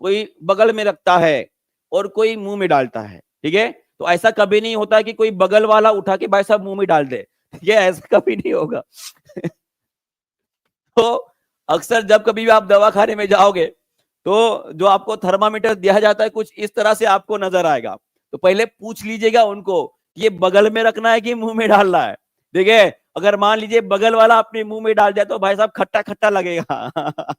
कोई बगल में रखता है और कोई मुंह में डालता है। ठीक है, तो ऐसा कभी नहीं होता कि कोई बगल वाला उठा के भाई साहब मुंह में डाल दे। ये ऐसा कभी नहीं होगा। तो अक्सर जब कभी भी आप दवाखाने में जाओगे तो जो आपको थर्मामीटर दिया जाता है कुछ इस तरह से आपको नजर आएगा। तो पहले पूछ लीजिएगा उनको ये बगल में रखना है कि मुंह में डालना है। ठीक है, अगर मान लीजिए बगल वाला अपने मुंह में डाल दिया तो भाई साहब खट्टा खट्टा लगेगा।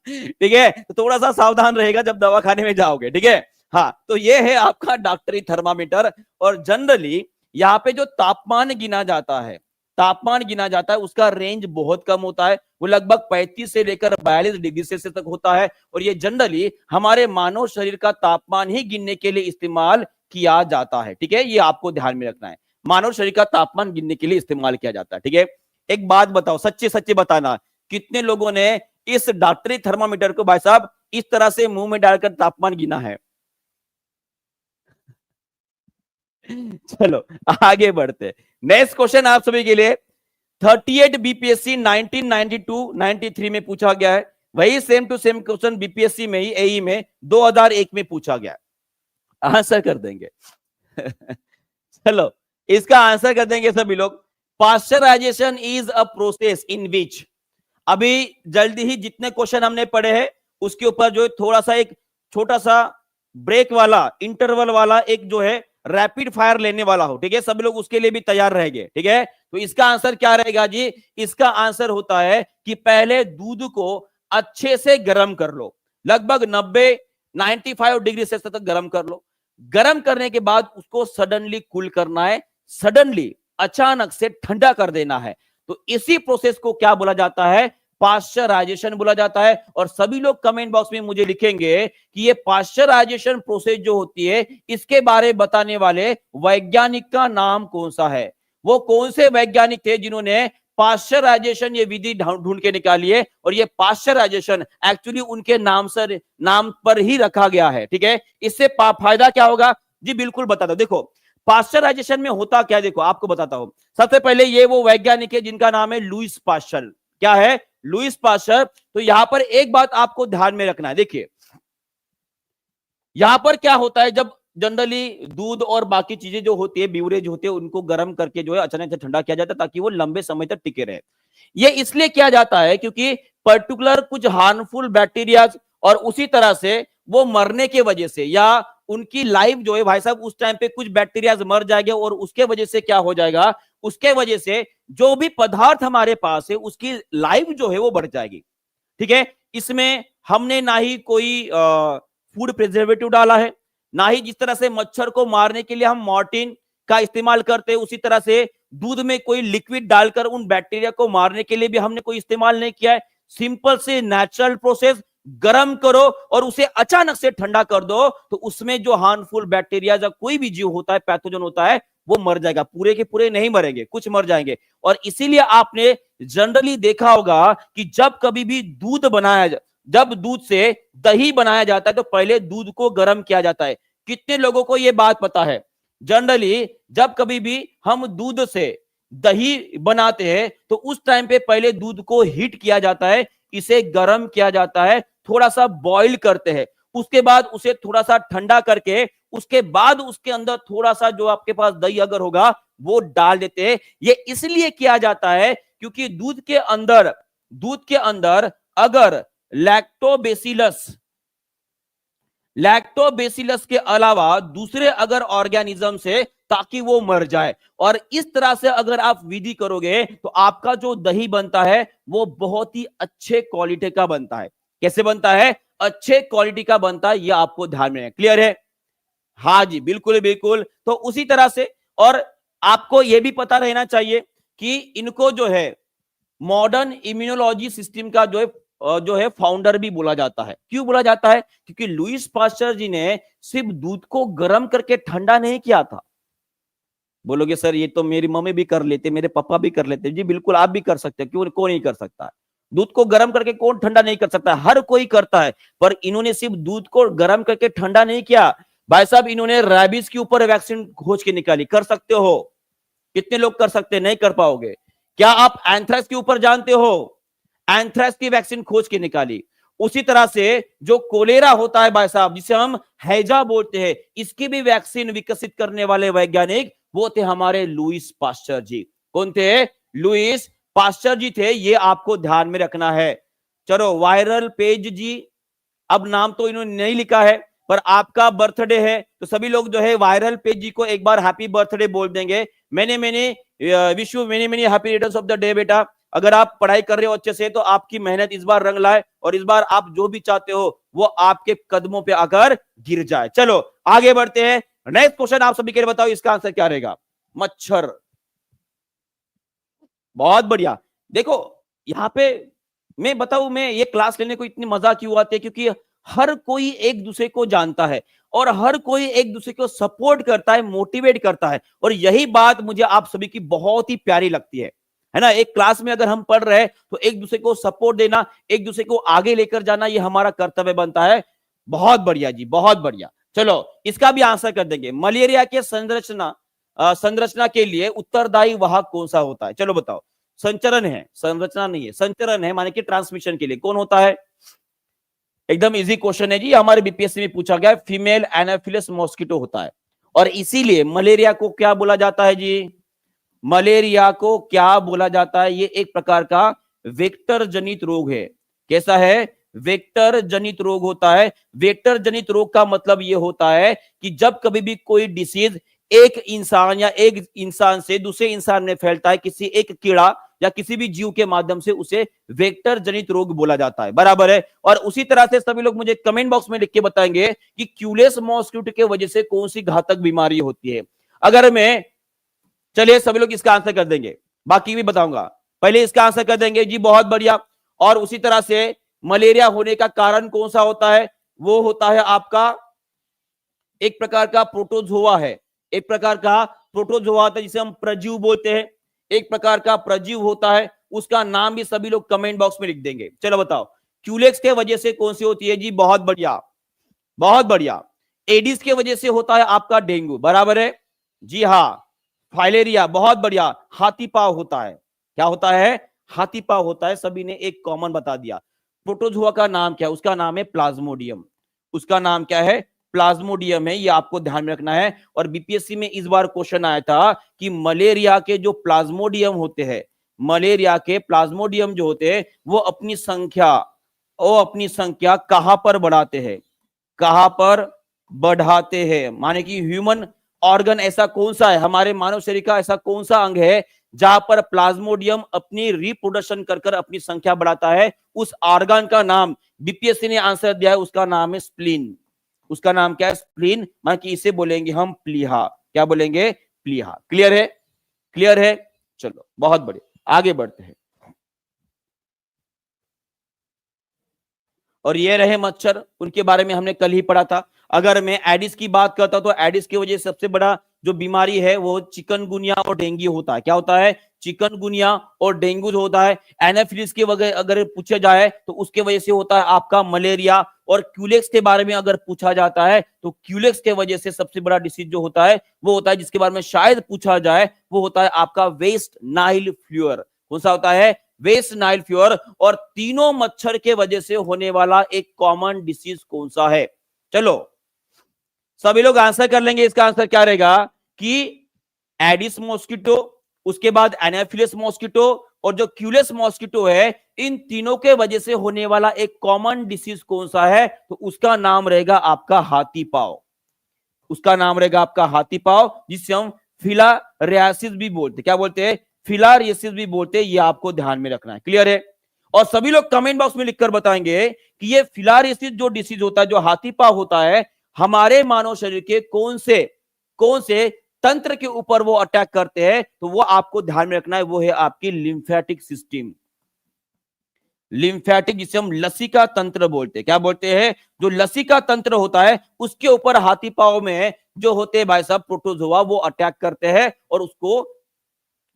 ठीक है, तो थोड़ा सा सावधान रहेगा जब दवाखाने में जाओगे। ठीक है, हाँ, तो ये है आपका डॉक्टरी थर्मामीटर। और जनरली यहाँ पे जो तापमान गिना जाता है, उसका रेंज बहुत कम होता है। वो लगभग 35 से लेकर 42 डिग्री सेल्सियस तक होता है। और ये जनरली हमारे मानव शरीर का तापमान ही गिनने के लिए इस्तेमाल किया जाता है। ठीक है, ये आपको ध्यान में रखना है, मानव शरीर का तापमान गिनने के लिए इस्तेमाल किया जाता है। ठीक है, एक बात बताओ, सच्चे सच्चे बताना, कितने लोगों ने इस डॉक्टरी थर्मामीटर को भाई साहब इस तरह से मुंह में डालकर तापमान गिना है? चलो आगे बढ़ते। नेक्स्ट क्वेश्चन आप सभी के लिए 38 बीपीएससी 1992-93 में पूछा गया है। वही same to same question BPSC में ही, एई में 2001 में पूछा गया। आंसर कर देंगे। चलो इसका आंसर कर देंगे सभी लोग। Pasteurization is a process in which, अभी जल्दी ही जितने क्वेश्चन हमने पढ़े हैं उसके ऊपर जो थोड़ा सा एक छोटा सा ब्रेक वाला, इंटरवल वाला एक जो है रैपिड फायर लेने वाला हो। ठीक है, सब लोग उसके लिए भी तैयार रहेंगे। ठीक है, तो इसका आंसर क्या रहेगा जी? इसका आंसर होता है कि पहले दूध को अच्छे से गर्म कर लो। लगभग 90-95 डिग्री सेल्सियस तक गर्म कर लो। गर्म करने के बाद उसको सडनली कूल करना है, सडनली अचानक से ठंडा कर देना है। तो इसी प्रोसेस को क्या बोला जाता है? पाश्चराइजेशन बोला जाता है। और सभी लोग कमेंट बॉक्स में मुझे लिखेंगे कि ये पाश्चराइजेशन प्रोसेस जो होती है, इसके बारे में बताने वाले वैज्ञानिक का नाम कौन सा है? वो कौन से वैज्ञानिक थे जिन्होंने पाश्चराइजेशन ये विधि ढूंढ के निकाली है? और ये पाश्चराइजेशन एक्चुअली उनके नाम पर ही रखा गया है। ठीक है, इससे फायदा क्या होगा जी? बिल्कुल बताता हूं। देखो पाश्चराइजेशन में होता क्या है, देखो आपको बताता हूं। सबसे पहले ये वो वैज्ञानिक है जिनका नाम है लुईस पाश्चर। क्या है? Louis Pasteur. तो यहां पर एक बात आपको ध्यान में रखना है। देखिए यहां पर क्या होता है, जब जनरली दूध और बाकी चीजें जो होती है, ब्यूरेज होते हैं, उनको गर्म करके जो है अचानक से ठंडा किया जाता है ताकि वो लंबे समय तक टिके रहे। ये इसलिए किया जाता है क्योंकि पर्टिकुलर कुछ हार्मफुल बैक्टीरिया और उसी तरह से वो मरने के वजह से या उनकी लाइफ जो है भाई साहब उस टाइम पे कुछ बैक्टीरिया मर जाएंगे और उसके वजह से क्या हो जाएगा, उसके वजह से जो भी पदार्थ हमारे पास है उसकी लाइफ जो है वो बढ़ जाएगी। ठीक है, इसमें हमने ना ही कोई फूड प्रिजर्वेटिव डाला है, ना ही जिस तरह से मच्छर को मारने के लिए हम मॉर्टिन का इस्तेमाल करते हैं उसी तरह से दूध में कोई लिक्विड डालकर उन बैक्टीरिया को मारने के लिए भी हमने कोई इस्तेमाल नहीं किया है। सिंपल से नेचुरल प्रोसेस, गर्म करो और उसे अचानक से ठंडा कर दो, तो उसमें जो हार्मफुल बैक्टीरिया या कोई भी जीव होता है, पैथोजन होता है, वो मर जाएगा। पूरे के पूरे नहीं मरेंगे, कुछ मर जाएंगे। और इसीलिए आपने जनरली देखा होगा कि जब कभी भी दूध बनाया, जब दूध से दही बनाया जाता है तो पहले दूध को गर्म किया जाता है। कितने लोगों को यह बात पता है? जनरली जब कभी भी हम दूध से दही बनाते हैं तो उस टाइम पे पहले दूध को हीट किया जाता है, इसे गर्म किया जाता है, थोड़ा सा बॉईल करते हैं, उसके बाद उसे थोड़ा सा ठंडा करके उसके बाद उसके अंदर थोड़ा सा जो आपके पास दही अगर होगा वो डाल देते हैं। ये इसलिए किया जाता है क्योंकि दूध के अंदर अगर लैक्टोबैसिलस के अलावा दूसरे अगर ऑर्गेनिज्म से, ताकि वो मर जाए। और इस तरह से अगर आप विधि करोगे तो आपका जो दही बनता है वो बहुत ही अच्छे क्वालिटी का बनता है। कैसे बनता है? अच्छे क्वालिटी का बनता है। ये आपको ध्यान में है। क्लियर है? हाँ जी, बिल्कुल बिल्कुल। तो उसी तरह से, और आपको यह भी पता रहना चाहिए कि इनको जो है मॉडर्न इम्यूनोलॉजी सिस्टम का जो है फाउंडर भी बोला जाता है। क्यों बोला जाता है? क्योंकि लुईस पाश्चर जी ने सिर्फ दूध को गर्म करके ठंडा नहीं किया था। बोलोगे सर ये तो मेरी मम्मी भी कर लेते, मेरे पापा भी कर लेते। जी बिल्कुल, आप भी कर सकते हैं। क्यों कौन नहीं कर सकता है? दूध को गर्म करके कौन ठंडा नहीं कर सकता? हर कोई करता है। पर इन्होंने सिर्फ दूध को गर्म करके ठंडा नहीं किया भाई साहब, इन्होंने रैबिस के ऊपर वैक्सीन खोज के निकाली। कर सकते हो? कितने लोग कर सकते हैं? नहीं कर पाओगे। क्या आप एंथ्रेक्स के ऊपर जानते हो? एंथ्रेक्स की वैक्सीन खोज के निकाली। उसी तरह से जो कोलेरा होता है भाई साहब, जिसे हम हैजा बोलते हैं, इसकी भी वैक्सीन विकसित करने वाले वैज्ञानिक वो थे हमारे लुईस पाश्चर जी। कौन थे? लुईस पाश्चर जी थे। ये आपको ध्यान में रखना है। चलो वायरल पेज जी, अब नाम तो इन्होंने नहीं लिखा है पर आपका बर्थडे है तो सभी लोग जो है वायरल पेज जी को एक बार हैप्पी बर्थडे बोल देंगे। मैंने wish you many happy returns of the day बेटा। अगर आप पढ़ाई कर रहे हो अच्छे से तो आपकी मेहनत इस बार रंग लाए और इस बार आप जो भी चाहते हो वो आपके कदमों पे आकर गिर जाए। चलो आगे बढ़ते हैं। नेक्स्ट क्वेश्चन आप सभी के लिए बताओ, इसका आंसर क्या रहेगा? मच्छर। बहुत बढ़िया। देखो यहां पे मैं बताऊं, मैं ये क्लास लेने को इतनी मजा क्यों आती है? क्योंकि हर कोई एक दूसरे को जानता है और हर कोई एक दूसरे को सपोर्ट करता है, मोटिवेट करता है। और यही बात मुझे आप सभी की बहुत ही प्यारी लगती है ना? एक क्लास में अगर हम पढ़ रहे हैं तो एक दूसरे को सपोर्ट देना, एक दूसरे को आगे लेकर जाना, ये हमारा कर्तव्य बनता है। बहुत बढ़िया जी, बहुत बढ़िया। चलो इसका भी आंसर कर देंगे। मलेरिया के संरचना के लिए उत्तरदायी वाहक कौन सा होता है? चलो बताओ। संचरण है, संरचना नहीं है, संचरण है, माने कि ट्रांसमिशन के लिए कौन होता है? एकदम इजी क्वेश्चन है जी, हमारे बीपीएससी में पूछा गया। फीमेल एनाफिलस मॉस्किटो होता है। और इसीलिए मलेरिया को क्या बोला जाता है जी? मलेरिया को क्या बोला जाता है? ये एक प्रकार का वेक्टर जनित रोग है। कैसा है? वेक्टर जनित रोग होता है। वेक्टर जनित रोग का मतलब ये होता है कि जब कभी भी कोई डिसीज एक इंसान या एक इंसान से दूसरे इंसान में फैलता है, किसी एक कीड़ा या किसी भी जीव के माध्यम से उसे वेक्टर जनित रोग बोला जाता है, बराबर है। और उसी तरह से सभी लोग मुझे कमेंट बॉक्स में लिख के बताएंगे कि क्यूलेस मॉस्किटो के वजह से कौन सी घातक बीमारी होती है। अगर मैं, चलिए सभी लोग इसका आंसर कर देंगे, बाकी भी बताऊंगा, पहले इसका आंसर कर देंगे जी, बहुत बढ़िया। और उसी तरह से मलेरिया होने का कारण कौन सा होता है, वो होता है आपका एक प्रकार का प्रोटोजोआ है, एक प्रकार का प्रोटोजोआ होता है जिसे हम प्रजीव बोलते हैं, एक प्रकार का प्रजीव होता है, उसका नाम भी सभी लोग कमेंट बॉक्स में लिख देंगे। चलो बताओ, क्यूलेक्स के वजह से कौन सी होती है जी, बहुत बढ़िया, बहुत बढ़िया। एडिस के वजह से होता है आपका डेंगू, बराबर है जी हाँ। फाइलेरिया, बहुत बढ़िया। हाथी पाव होता है, क्या होता है, हाथी पाव होता है, सभी ने एक कॉमन बता दिया। प्रोटोजोआ का नाम क्या है, उसका नाम है प्लाज्मोडियम, उसका नाम क्या है, प्लाज्मोडियम है, ये आपको ध्यान में रखना है। और बीपीएससी में इस बार क्वेश्चन आया था कि मलेरिया के जो प्लाज्मोडियम होते हैं, मलेरिया के प्लाज्मोडियम जो होते हैं वो अपनी संख्या कहां पर बढ़ाते हैं, कहां पर बढ़ाते हैं, माने कि ह्यूमन ऑर्गन ऐसा कौन सा है, हमारे मानव शरीर का ऐसा कौन सा अंग है जहां पर प्लाज्मोडियम अपनी रिप्रोडक्शन कर अपनी संख्या बढ़ाता है। उस ऑर्गन का नाम बीपीएससी ने आंसर दिया है, उसका नाम है स्प्लीन। उसका नाम क्या है, स्प्लीन, मान कि इसे बोलेंगे हम प्लीहा, क्या बोलेंगे, प्लीहा। क्लियर है, क्लियर है। चलो बहुत बढ़िया, आगे बढ़ते हैं। और ये रहे मच्छर, उनके बारे में हमने कल ही पढ़ा था। अगर मैं एडिस की बात करता हूं तो एडिस की वजह से सबसे बड़ा जो बीमारी है वो चिकनगुनिया और डेंगू होता है। क्या होता है, चिकनगुनिया और डेंगू जो होता है। एनाफिलिस के वगैरह अगर पूछा जाए तो उसके वजह से होता है आपका मलेरिया। और क्यूलेक्स के बारे में अगर पूछा जाता है तो क्यूलेक्स के वजह से सबसे बड़ा डिसीज जो होता है वो होता है, जिसके बारे में शायद पूछा जाए, वो होता है आपका वेस्ट नाइल फ्लूअर। कौन सा होता है, वेस्ट नाइल फ्लूअर। और तीनों मच्छर के वजह से होने वाला एक कॉमन डिसीज कौन सा है। चलो सभी लोग आंसर कर लेंगे, इसका आंसर क्या रहेगा कि एडिस मॉस्किटो, उसके बाद एनाफिलिस मॉस्किटो और जो क्यूलेस मॉस्किटो है, इन तीनों के वजह से होने वाला एक कॉमन डिसीज कौन सा है, तो उसका नाम रहेगा आपका हाथी पाव। उसका नाम रहेगा आपका हाथी पाव, जिसे हम फिलारियासिस भी बोलते हैं। क्या बोलते हैं, फिलारियासिस भी बोलते हैं। ये आपको ध्यान में रखना है। क्लियर है। और सभी लोग कमेंट बॉक्स में लिखकर बताएंगे कि ये फिलारियासिस जो डिसीज होता है, जो हाथी पाव होता है, हमारे मानव शरीर के कौन से तंत्र के ऊपर वो अटैक करते हैं, तो वो आपको ध्यान में रखना है। वो है आपकी लिम्फेटिक सिस्टम, लिम्फेटिक, जिसे हम लसिका तंत्र बोलते हैं। क्या बोलते हैं, जो लसिका तंत्र होता है उसके ऊपर हाथी पाव में जो होते हैं भाई साहब प्रोटोजोआ, वो अटैक करते हैं और उसको,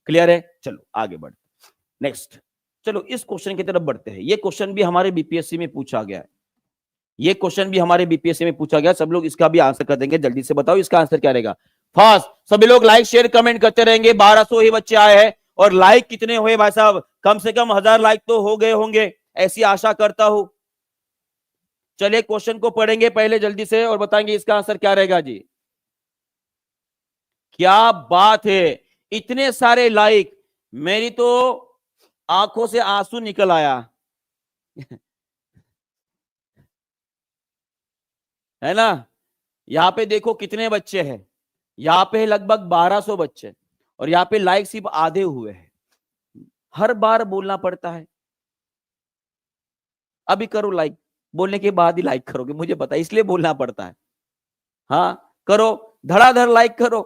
क्लियर है। चलो आगे बढ़ते, नेक्स्ट। चलो इस क्वेश्चन की तरफ बढ़ते हैं। ये क्वेश्चन भी हमारे बीपीएससी में पूछा गया है, ये क्वेश्चन भी हमारे बीपीएससी में पूछा गया। सब लोग इसका भी आंसर कर देंगे, जल्दी से बताओ इसका आंसर क्या रहेगा। फास्ट, सभी लोग लाइक शेयर कमेंट करते रहेंगे। 1200 ही बच्चे आए हैं और लाइक कितने हुए भाई साहब, कम से कम 1000 लाइक तो हो गए होंगे, ऐसी आशा करता हूं। चलिए क्वेश्चन को पढ़ेंगे पहले जल्दी से और बताएंगे इसका आंसर क्या रहेगा जी। क्या बात है, इतने सारे लाइक, मेरी तो आंखों से आंसू निकल आया है ना। यहां पे देखो कितने बच्चे हैं, यहां पे लगभग 1200 बच्चे, और यहां पे लाइक सिर्फ आधे हुए हैं। हर बार बोलना पड़ता है, अभी करो लाइक, बोलने के बाद ही लाइक करोगे, मुझे पता है, इसलिए बोलना पड़ता है। हाँ करो, धड़ाधड़ लाइक करो,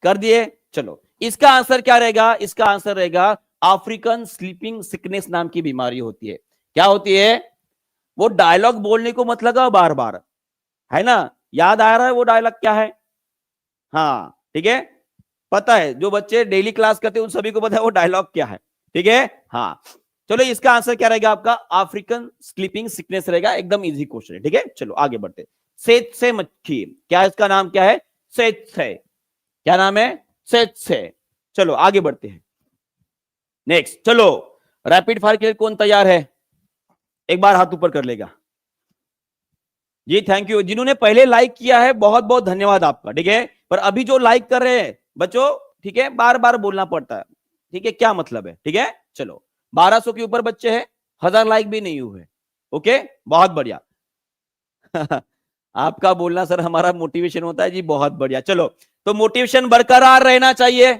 कर दिए। चलो इसका आंसर क्या रहेगा, इसका आंसर रहेगा अफ्रीकन स्लीपिंग सिकनेस नाम की बीमारी होती है। क्या होती है, वो डायलॉग बोलने को मत लगा बार बार, है ना, याद आ रहा है वो डायलॉग क्या है। हाँ ठीक है, पता है, जो बच्चे डेली क्लास करते हैं उन सभी को पता है वो डायलॉग क्या है। ठीक है हाँ। चलो इसका आंसर क्या रहेगा आपका, अफ्रीकन स्लीपिंग सिकनेस रहेगा। एकदम इजी क्वेश्चन है। ठीक है चलो आगे बढ़ते। सेत से मक्खी, क्या इसका नाम क्या है, सेत से, क्या नाम है, सेत से। चलो आगे बढ़ते हैं नेक्स्ट। चलो रैपिड फायर के लिए कौन तैयार है, एक बार हाथ ऊपर कर लेगा जी। थैंक यू, जिन्होंने पहले लाइक किया है बहुत बहुत धन्यवाद आपका। ठीक है, पर अभी जो लाइक कर रहे हैं बच्चों, ठीक है, बार बार बोलना पड़ता है। ठीक है, क्या मतलब है। ठीक है चलो, 1200 के ऊपर बच्चे हैं, 1000 लाइक भी नहीं हुए। ओके बहुत बढ़िया आपका बोलना सर हमारा मोटिवेशन होता है जी, बहुत बढ़िया। चलो तो मोटिवेशन बरकरार रहना चाहिए,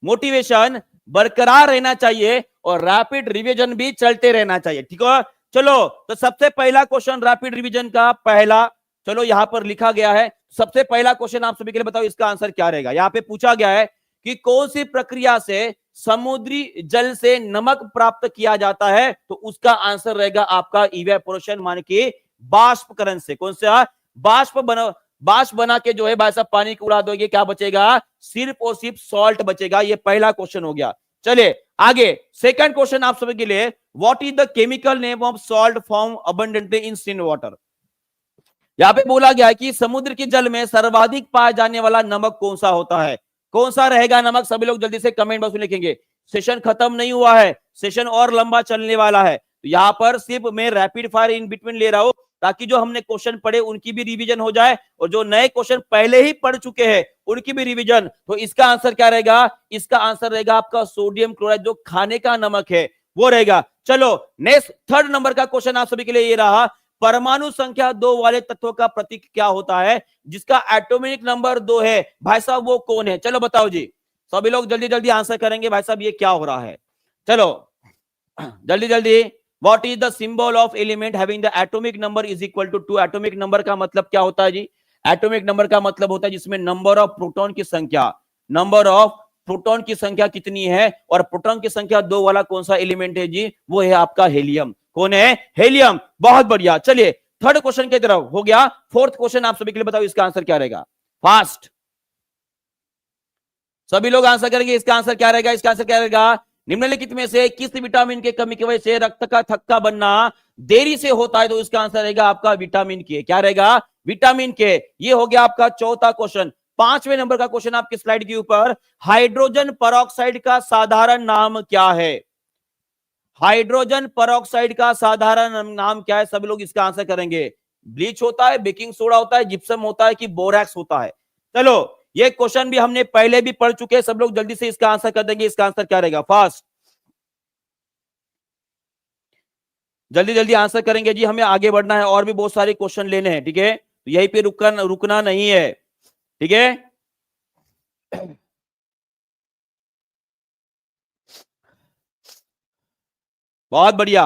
मोटिवेशन बरकरार रहना चाहिए और रैपिड रिवीजन भी चलते रहना चाहिए। ठीक है, चलो तो सबसे पहला क्वेश्चन रैपिड रिवीजन का पहला, चलो यहां पर लिखा गया है। सबसे पहला क्वेश्चन आप सभी के लिए बताओ इसका आंसर क्या रहेगा। यहां पे पूछा गया है कि कौन सी प्रक्रिया से समुद्री जल से नमक प्राप्त किया जाता है, तो उसका आंसर रहेगा आपका इवेपोरेशन, मान के बाष्पकरण से। कौन सा? बाष्प बना के जो है भाई साहब पानी को उड़ा दोगे, क्या बचेगा? सिर्फ और सिर्फ सॉल्ट बचेगा। ये पहला क्वेश्चन हो गया। चलिए आगे, सेकंड क्वेश्चन आप सभी के लिए, what is the chemical name of salt form abundantly in sea water. यहां पे बोला गया है कि समुद्र के जल में सर्वाधिक पाया जाने वाला नमक कौन सा होता है। कौन सा रहेगा नमक? सभी लोग जल्दी से कमेंट बॉक्स में लिखेंगे। सेशन खत्म नहीं हुआ है, सेशन और लंबा चलने वाला है। तो यहां पर सिर्फ मैं रैपिड फायर इन बिटवीन ले रहा हूं ताकि जो हमने क्वेश्चन पढ़े उनकी भी रिवीजन हो जाए और जो नए क्वेश्चन पहले ही पढ़ चुके हैं उनकी भी रिवीजन। तो इसका आंसर क्या रहेगा? इसका आंसर रहेगा आपका सोडियम क्लोराइड, जो खाने का नमक है वो रहेगा। चलो नेक्स्ट, थर्ड नंबर का क्वेश्चन आप सभी के लिए ये रहा, परमाणु संख्या 2 वाले तत्व का प्रतीक क्या होता है जिसका एटॉमिक नंबर 2 है? भाई साहब वो कौन है? चलो बताओ जी, सभी लोग जल्दी जल्दी आंसर करेंगे। भाई साहब ये क्या हो रहा है? चलो जल्दी जल्दी, what is the symbol of element having the atomic number is equal to 2? Atomic number का मतलब क्या होता है जी? एटॉमिक नंबर का मतलब होता है जिसमें नंबर ऑफ प्रोटॉन की संख्या, नंबर ऑफ प्रोटॉन की संख्या कितनी है, और प्रोटॉन की संख्या 2 वाला कौन सा एलिमेंट है जी? वो है आपका हेलियम। कौन है? हेलियम। बहुत बढ़िया। चलिए थर्ड क्वेश्चन की तरफ हो गया। फोर्थ क्वेश्चन आप सभी के लिए बताओ इसका आंसर क्या रहेगा? फास्ट सभी लोग आंसर करेंगे। इसका आंसर क्या रहेगा? इसका आंसर क्या रहेगा? निम्नलिखित में से किस विटामिन के कमी की वजह से रक्त का थक्का बनना देरी से होता है? तो इसका आंसर रहेगा आपका विटामिन के। क्या रहेगा? विटामिन के। ये हो गया आपका चौथा क्वेश्चन। पांचवें नंबर का क्वेश्चन आपकी स्लाइड के ऊपर, हाइड्रोजन परऑक्साइड का साधारण नाम क्या है? हाइड्रोजन परऑक्साइड का साधारण नाम क्या है? सभी लोग इसका आंसर करेंगे। ब्लीच होता है, बेकिंग सोडा होता है, जिप्सम होता है कि बोरैक्स होता है? चलो ये क्वेश्चन भी हमने पहले भी पढ़ चुके हैं। सब लोग जल्दी से इसका आंसर कर देंगे। इसका आंसर क्या रहेगा? फास्ट जल्दी जल्दी आंसर करेंगे जी, हमें आगे बढ़ना है और भी बहुत सारे क्वेश्चन लेने हैं। ठीक है, तो यहीं पे रुकना नहीं है। ठीक है, बहुत बढ़िया।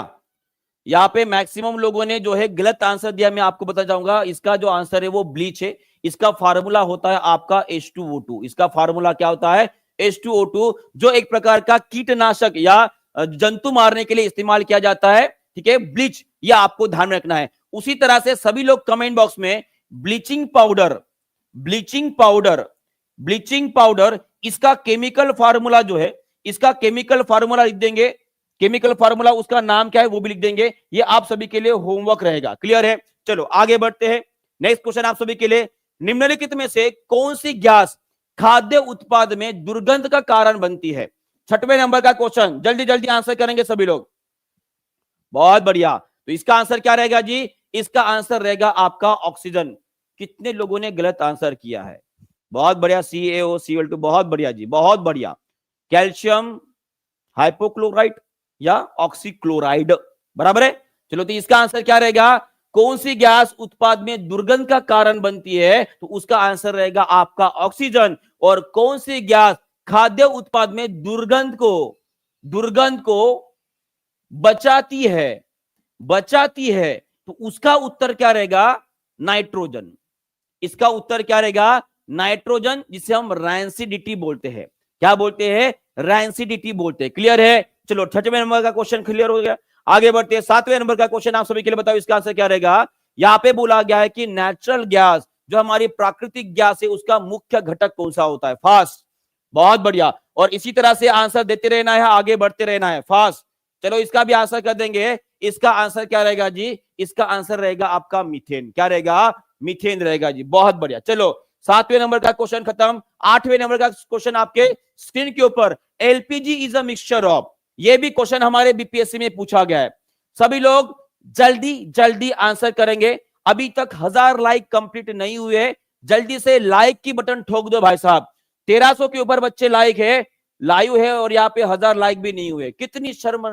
यहाँ पे मैक्सिमम लोगों ने जो है गलत आंसर दिया। मैं आपको बता जाऊंगा, इसका जो आंसर है वो ब्लीच है। इसका फार्मूला होता है आपका H2O2। इसका फार्मूला क्या होता है? H2O2, जो एक प्रकार का कीटनाशक या जंतु मारने के लिए इस्तेमाल किया जाता है। ठीक है, ब्लीच, यह आपको ध्यान में रखना है। उसी तरह से सभी लोग कमेंट बॉक्स में bleaching powder, bleaching powder, bleaching powder, इसका केमिकल फार्मूला जो है, इसका केमिकल फार्मूला लिख देंगे। केमिकल फार्मूला, उसका नाम क्या है वो भी लिख देंगे। ये आप सभी के लिए होमवर्क रहेगा। क्लियर है? चलो आगे बढ़ते हैं। नेक्स्ट क्वेश्चन आप सभी के लिए, निम्नलिखित में से कौन सी गैस खाद्य उत्पाद में दुर्गंध का कारण बनती है? छठवें नंबर का क्वेश्चन, जल्दी जल्दी आंसर करेंगे सभी लोग। बहुत बढ़िया। तो इसका आंसर क्या रहेगा जी? इसका आंसर रहेगा आपका ऑक्सीजन। कितने लोगों ने गलत आंसर किया है? बहुत बढ़िया, CaOCl2। बहुत बढ़िया जी, बहुत बढ़िया। कैल्शियम हाइपोक्लोराइड या ऑक्सीक्लोराइड, बराबर है। चलो तो इसका आंसर क्या रहेगा? कौन सी गैस उत्पाद में दुर्गंध का कारण बनती है? तो उसका आंसर रहेगा आपका ऑक्सीजन। और कौन सी गैस खाद्य उत्पाद में दुर्गंध को बचाती है, तो उसका उत्तर क्या रहेगा? नाइट्रोजन। इसका उत्तर क्या रहेगा? नाइट्रोजन, जिसे हम रैंसिडिटी बोलते हैं। क्या बोलते हैं? रैंसिडिटी बोलते हैं। क्लियर है? चलो छठवें नंबर का क्वेश्चन क्लियर हो गया। आगे बढ़ते हैं। सातवें नंबर का क्वेश्चन आप सभी के लिए बताओ इसका आंसर क्या रहेगा? यहां पे बोला गया है कि नेचुरल गैस, जो हमारी प्राकृतिक गैस है, उसका मुख्य घटक कौन सा होता है? फास्ट। बहुत बढ़िया। और इसी तरह से आंसर देते रहना है, आगे बढ़ते रहना है। फास्ट। चलो इसका भी आंसर कर देंगे। इसका आंसर क्या रहेगा जी? इसका आंसर रहेगा आपका मीथेन। क्या रहेगा? मीथेन रहेगा जी। बहुत बढ़िया। चलो सातवें नंबर का क्वेश्चन खत्म। आठवें नंबर का क्वेश्चन आपके स्क्रीन के ऊपर, LPG is a mixture of. ये भी क्वेश्चन हमारे बीपीएससी में पूछा गया है। सभी लोग जल्दी जल्दी आंसर करेंगे। अभी तक 1000 लाइक कंप्लीट नहीं हुए, जल्दी से लाइक की बटन ठोक दो भाई साहब। 1300 के ऊपर बच्चे लाइक है, लाइव है, और यहाँ पे 1000 लाइक भी नहीं हुए। कितनी शर्म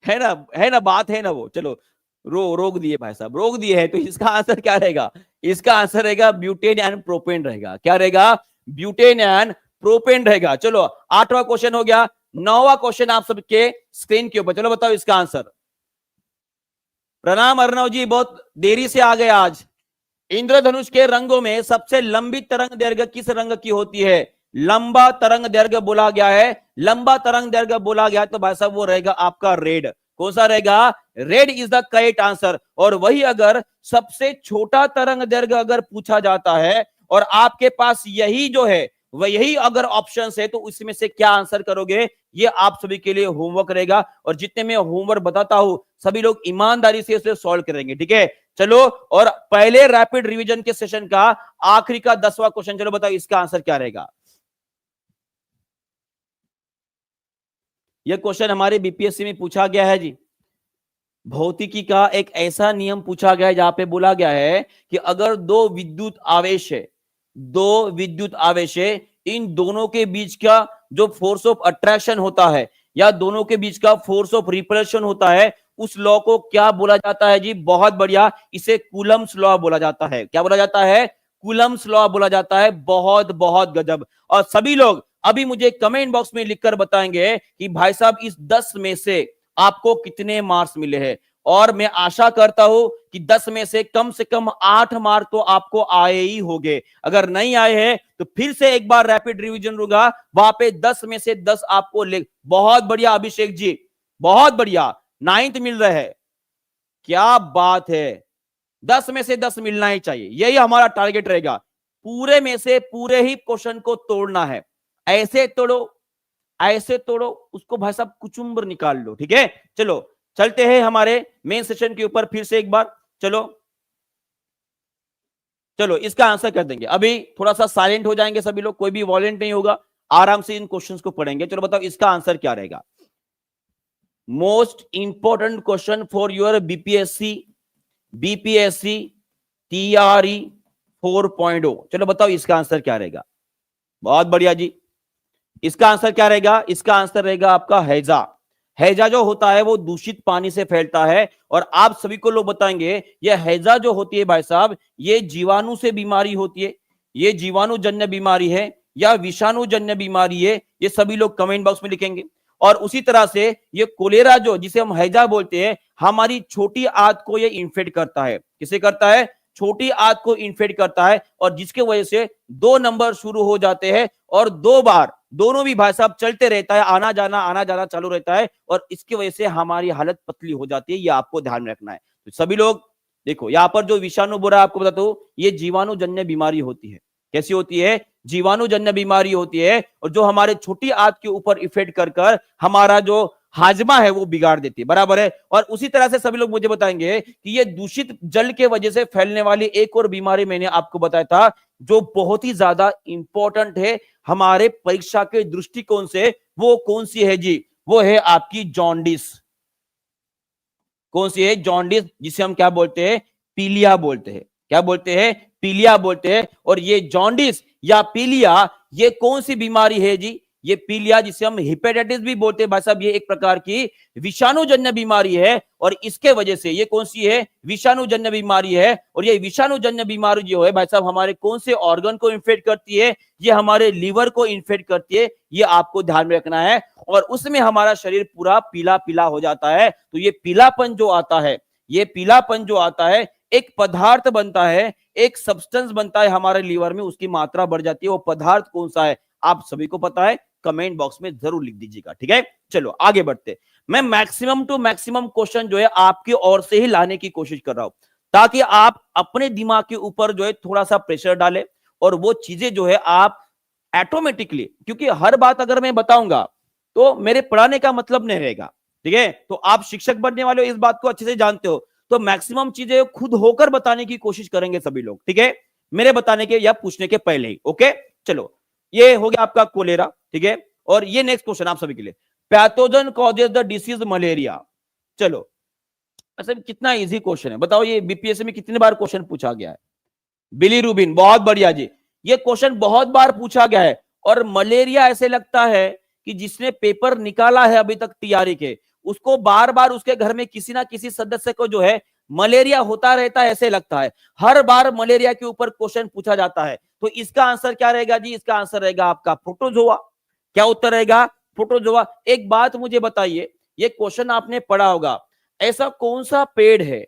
है ना, है ना, बात है ना वो। चलो रोक दिए भाई साहब, रोक दिए है। तो इसका आंसर क्या रहेगा? इसका आंसर रहेगा ब्यूटेन एंड प्रोपेन रहेगा। क्या रहेगा? ब्यूटेन एंड प्रोपेन रहेगा। चलो 8वां क्वेश्चन हो गया। 9वां क्वेश्चन आप सबके स्क्रीन के ऊपर, चलो बताओ इसका आंसर। प्रणाम अर्णव जी, बहुत देरी से आ गए आज। इंद्रधनुष के रंगों में सबसे लंबी तरंग दैर्घ्य किस रंग की होती है? लंबा तरंग दैर्घ्य बोला गया है, लंबा तरंग दैर्घ्य बोला गया है, तो भाई साहब वो रहेगा आपका रेड। कौन सा रहेगा? Red is the correct answer. और वही अगर सबसे छोटा तरंग दैर्घ्य अगर पूछा जाता है और आपके पास यही जो है वह यही अगर ऑप्शन है, तो उसमें से क्या आंसर करोगे? ये आप सभी के लिए होमवर्क रहेगा। और जितने मैं होमवर्क बताता हूं सभी लोग ईमानदारी से इसे सॉल्व करेंगे, ठीक है? चलो, और पहले रैपिड रिवीजन के सेशन का आखिरी का 10वां क्वेश्चन, चलो बताओ इसका आंसर क्या रहेगा? यह क्वेश्चन हमारे बीपीएससी में पूछा गया है जी। भौतिकी का एक ऐसा नियम पूछा गया है जहां पे बोला गया है कि अगर दो विद्युत आवेश है, दो विद्युत आवेश है, इन दोनों के बीच का जो फोर्स ऑफ अट्रैक्शन होता है या दोनों के बीच का फोर्स ऑफ रिपल्शन होता है, उस लॉ को क्या बोला जाता है जी? बहुत बढ़िया, इसे कूलम्स लॉ बोला जाता है। क्या बोला जाता है? कूलम्स लॉ बोला जाता है। बहुत बहुत गजब। और सभी लोग अभी मुझे कमेंट बॉक्स में लिखकर बताएंगे कि भाई साहब इस 10 में से आपको कितने मार्क्स मिले हैं। और मैं आशा करता हूं कि 10 में से कम 8 मार्क तो आपको आए ही होंगे। अगर नहीं आए हैं तो फिर से एक बार रैपिड रिवीजन होगा, वहां पे 10 में से 10 आपको ले। बहुत बढ़िया अभिषेक जी, बहुत बढ़िया, 9th मिल रहा है, क्या बात है। 10 में से 10 मिलना ही चाहिए, यही हमारा टारगेट रहेगा। पूरे में से पूरे ही क्वेश्चन को तोड़ना है। ऐसे तोड़ो, ऐसे तोड़ो, उसको भाई साहब कुचुम्बर निकाल लो, ठीक है? चलो चलते हैं हमारे मेन सेशन के ऊपर फिर से एक बार। चलो चलो इसका आंसर कर देंगे। अभी थोड़ा सा साइलेंट हो जाएंगे सभी लोग, कोई भी वॉलेंट नहीं होगा, आराम से इन क्वेश्चंस को पढ़ेंगे। चलो बताओ इसका आंसर क्या रहेगा? Most important question for your BPSC TRE 4.0। चलो बताओ इसका आंसर क्या रहेगा? बहुत बढ़िया जी, इसका आंसर क्या रहेगा? इसका आंसर रहेगा आपका हैजा। हैजा जो होता है वो दूषित पानी से फैलता है। और आप सभी को लोग बताएंगे ये हैजा जो होती है भाई साहब, ये जीवाणु से बीमारी होती है, ये जीवाणु जन्य बीमारी है या विषाणु जन्य बीमारी है, ये सभी लोग कमेंट बॉक्स में लिखेंगे। और उसी तरह से ये कोलेरा जो जिसे हम हैजा बोलते हैं, हमारी छोटी आंत को ये इन्फेक्ट करता है। किसे करता है? छोटी आंत को इन्फेक्ट करता है। और जिसके वजह से 2 नंबर शुरू हो जाते हैं और 2 बार दोनों भी भाई साहब चलते रहता है, आना जाना चालू रहता है। और इसकी वजह से हमारी हालत पतली हो जाती है, ये आपको ध्यान में रखना है। तो सभी लोग देखो, यहां पर जो विषाणु बोला आपको बताता हूं, ये जीवाणु जन्य बीमारी होती है। कैसी होती है? जीवाणु जन्य बीमारी होती है। और जो हमारे छोटी आंत के ऊपर इफेक्ट कर हमारा जो हाजमा है वो बिगाड़ देती है, बराबर है। और उसी तरह से सभी लोग मुझे बताएंगे कि ये दूषित जल के वजह से फैलने वाली एक और बीमारी मैंने आपको बताया था, जो बहुत ही ज्यादा इंपॉर्टेंट है हमारे परीक्षा के दृष्टिकोण से। वो कौन सी है जी? वो है आपकी जॉन्डिस। कौन सी है? जॉन्डिस, जिसे हम क्या बोलते हैं? पीलिया बोलते हैं। क्या बोलते हैं? पीलिया बोलते हैं। और ये जॉन्डिस या पीलिया, ये कौन सी बीमारी है जी? ये पीलिया, जिसे हम हेपेटाइटिस भी बोलते हैं भाई साहब, ये एक प्रकार की विषाणुजन्य बीमारी है। और इसके वजह से ये कौन सी है? विषाणुजन्य बीमारी है। और ये विषाणुजन्य बीमारी जो है भाई साहब, हमारे कौन से ऑर्गन को इन्फेक्ट करती है? ये हमारे लीवर को इन्फेक्ट करती है, ये आपको ध्यान में रखना है। और उसमें हमारा शरीर पूरा पीला पीला हो जाता है। तो ये पीलापन जो आता है, ये पीलापन जो आता है, एक पदार्थ बनता है, एक सब्सटेंस बनता है हमारे लीवर में, उसकी मात्रा बढ़ जाती है। वो पदार्थ कौन सा है आप सभी को पता है? कमेंट बॉक्स में जरूर लिख दीजिएगा, ठीक है? चलो आगे बढ़ते। मैं मैक्सिमम टू मैक्सिमम क्वेश्चन जो है आपकी ओर से ही लाने की कोशिश कर रहा हूं, ताकि आप अपने दिमाग के ऊपर जो है थोड़ा सा प्रेशर डालें और वो चीजें जो है आप ऑटोमेटिकली, क्योंकि हर बात अगर मैं बताऊंगा तो मेरे पढ़ाने का मतलब नहीं रहेगा, ठीक है? तो आप शिक्षक बनने वाले हो, इस बात को अच्छे से जानते हो। तो मैक्सिमम चीजें खुद होकर बताने की कोशिश करेंगे सभी लोग, ठीक है? मेरे बताने के या पूछने के पहले ही, ओके? चलो, ये हो गया आपका कोलेरा, ठीक है? और ये नेक्स्ट क्वेश्चन आप सभी के लिए, pathogen causes the disease malaria. चलो, अच्छा कितना इजी क्वेश्चन है, बताओ ये बीपीएससी में कितनी बार क्वेश्चन पूछा गया है? बिलीरुबिन, बहुत बढ़िया जी, ये क्वेश्चन बहुत बार पूछा गया है। और मलेरिया ऐसे लगता है कि जिसने पेपर निकाला है अभी तक टीआरई के, उसको बार बार उसके घर में किसी ना किसी सदस्य को जो है मलेरिया होता रहता है, ऐसे लगता है। हर बार मलेरिया के ऊपर क्वेश्चन पूछा जाता है। तो इसका आंसर क्या रहेगा जी? इसका आंसर रहेगा आपका प्रोटोजोआ। क्या उत्तर रहेगा? प्रोटोजोआ। एक बात मुझे बताइए, ये क्वेश्चन आपने पढ़ा होगा, ऐसा कौन सा पेड़ है,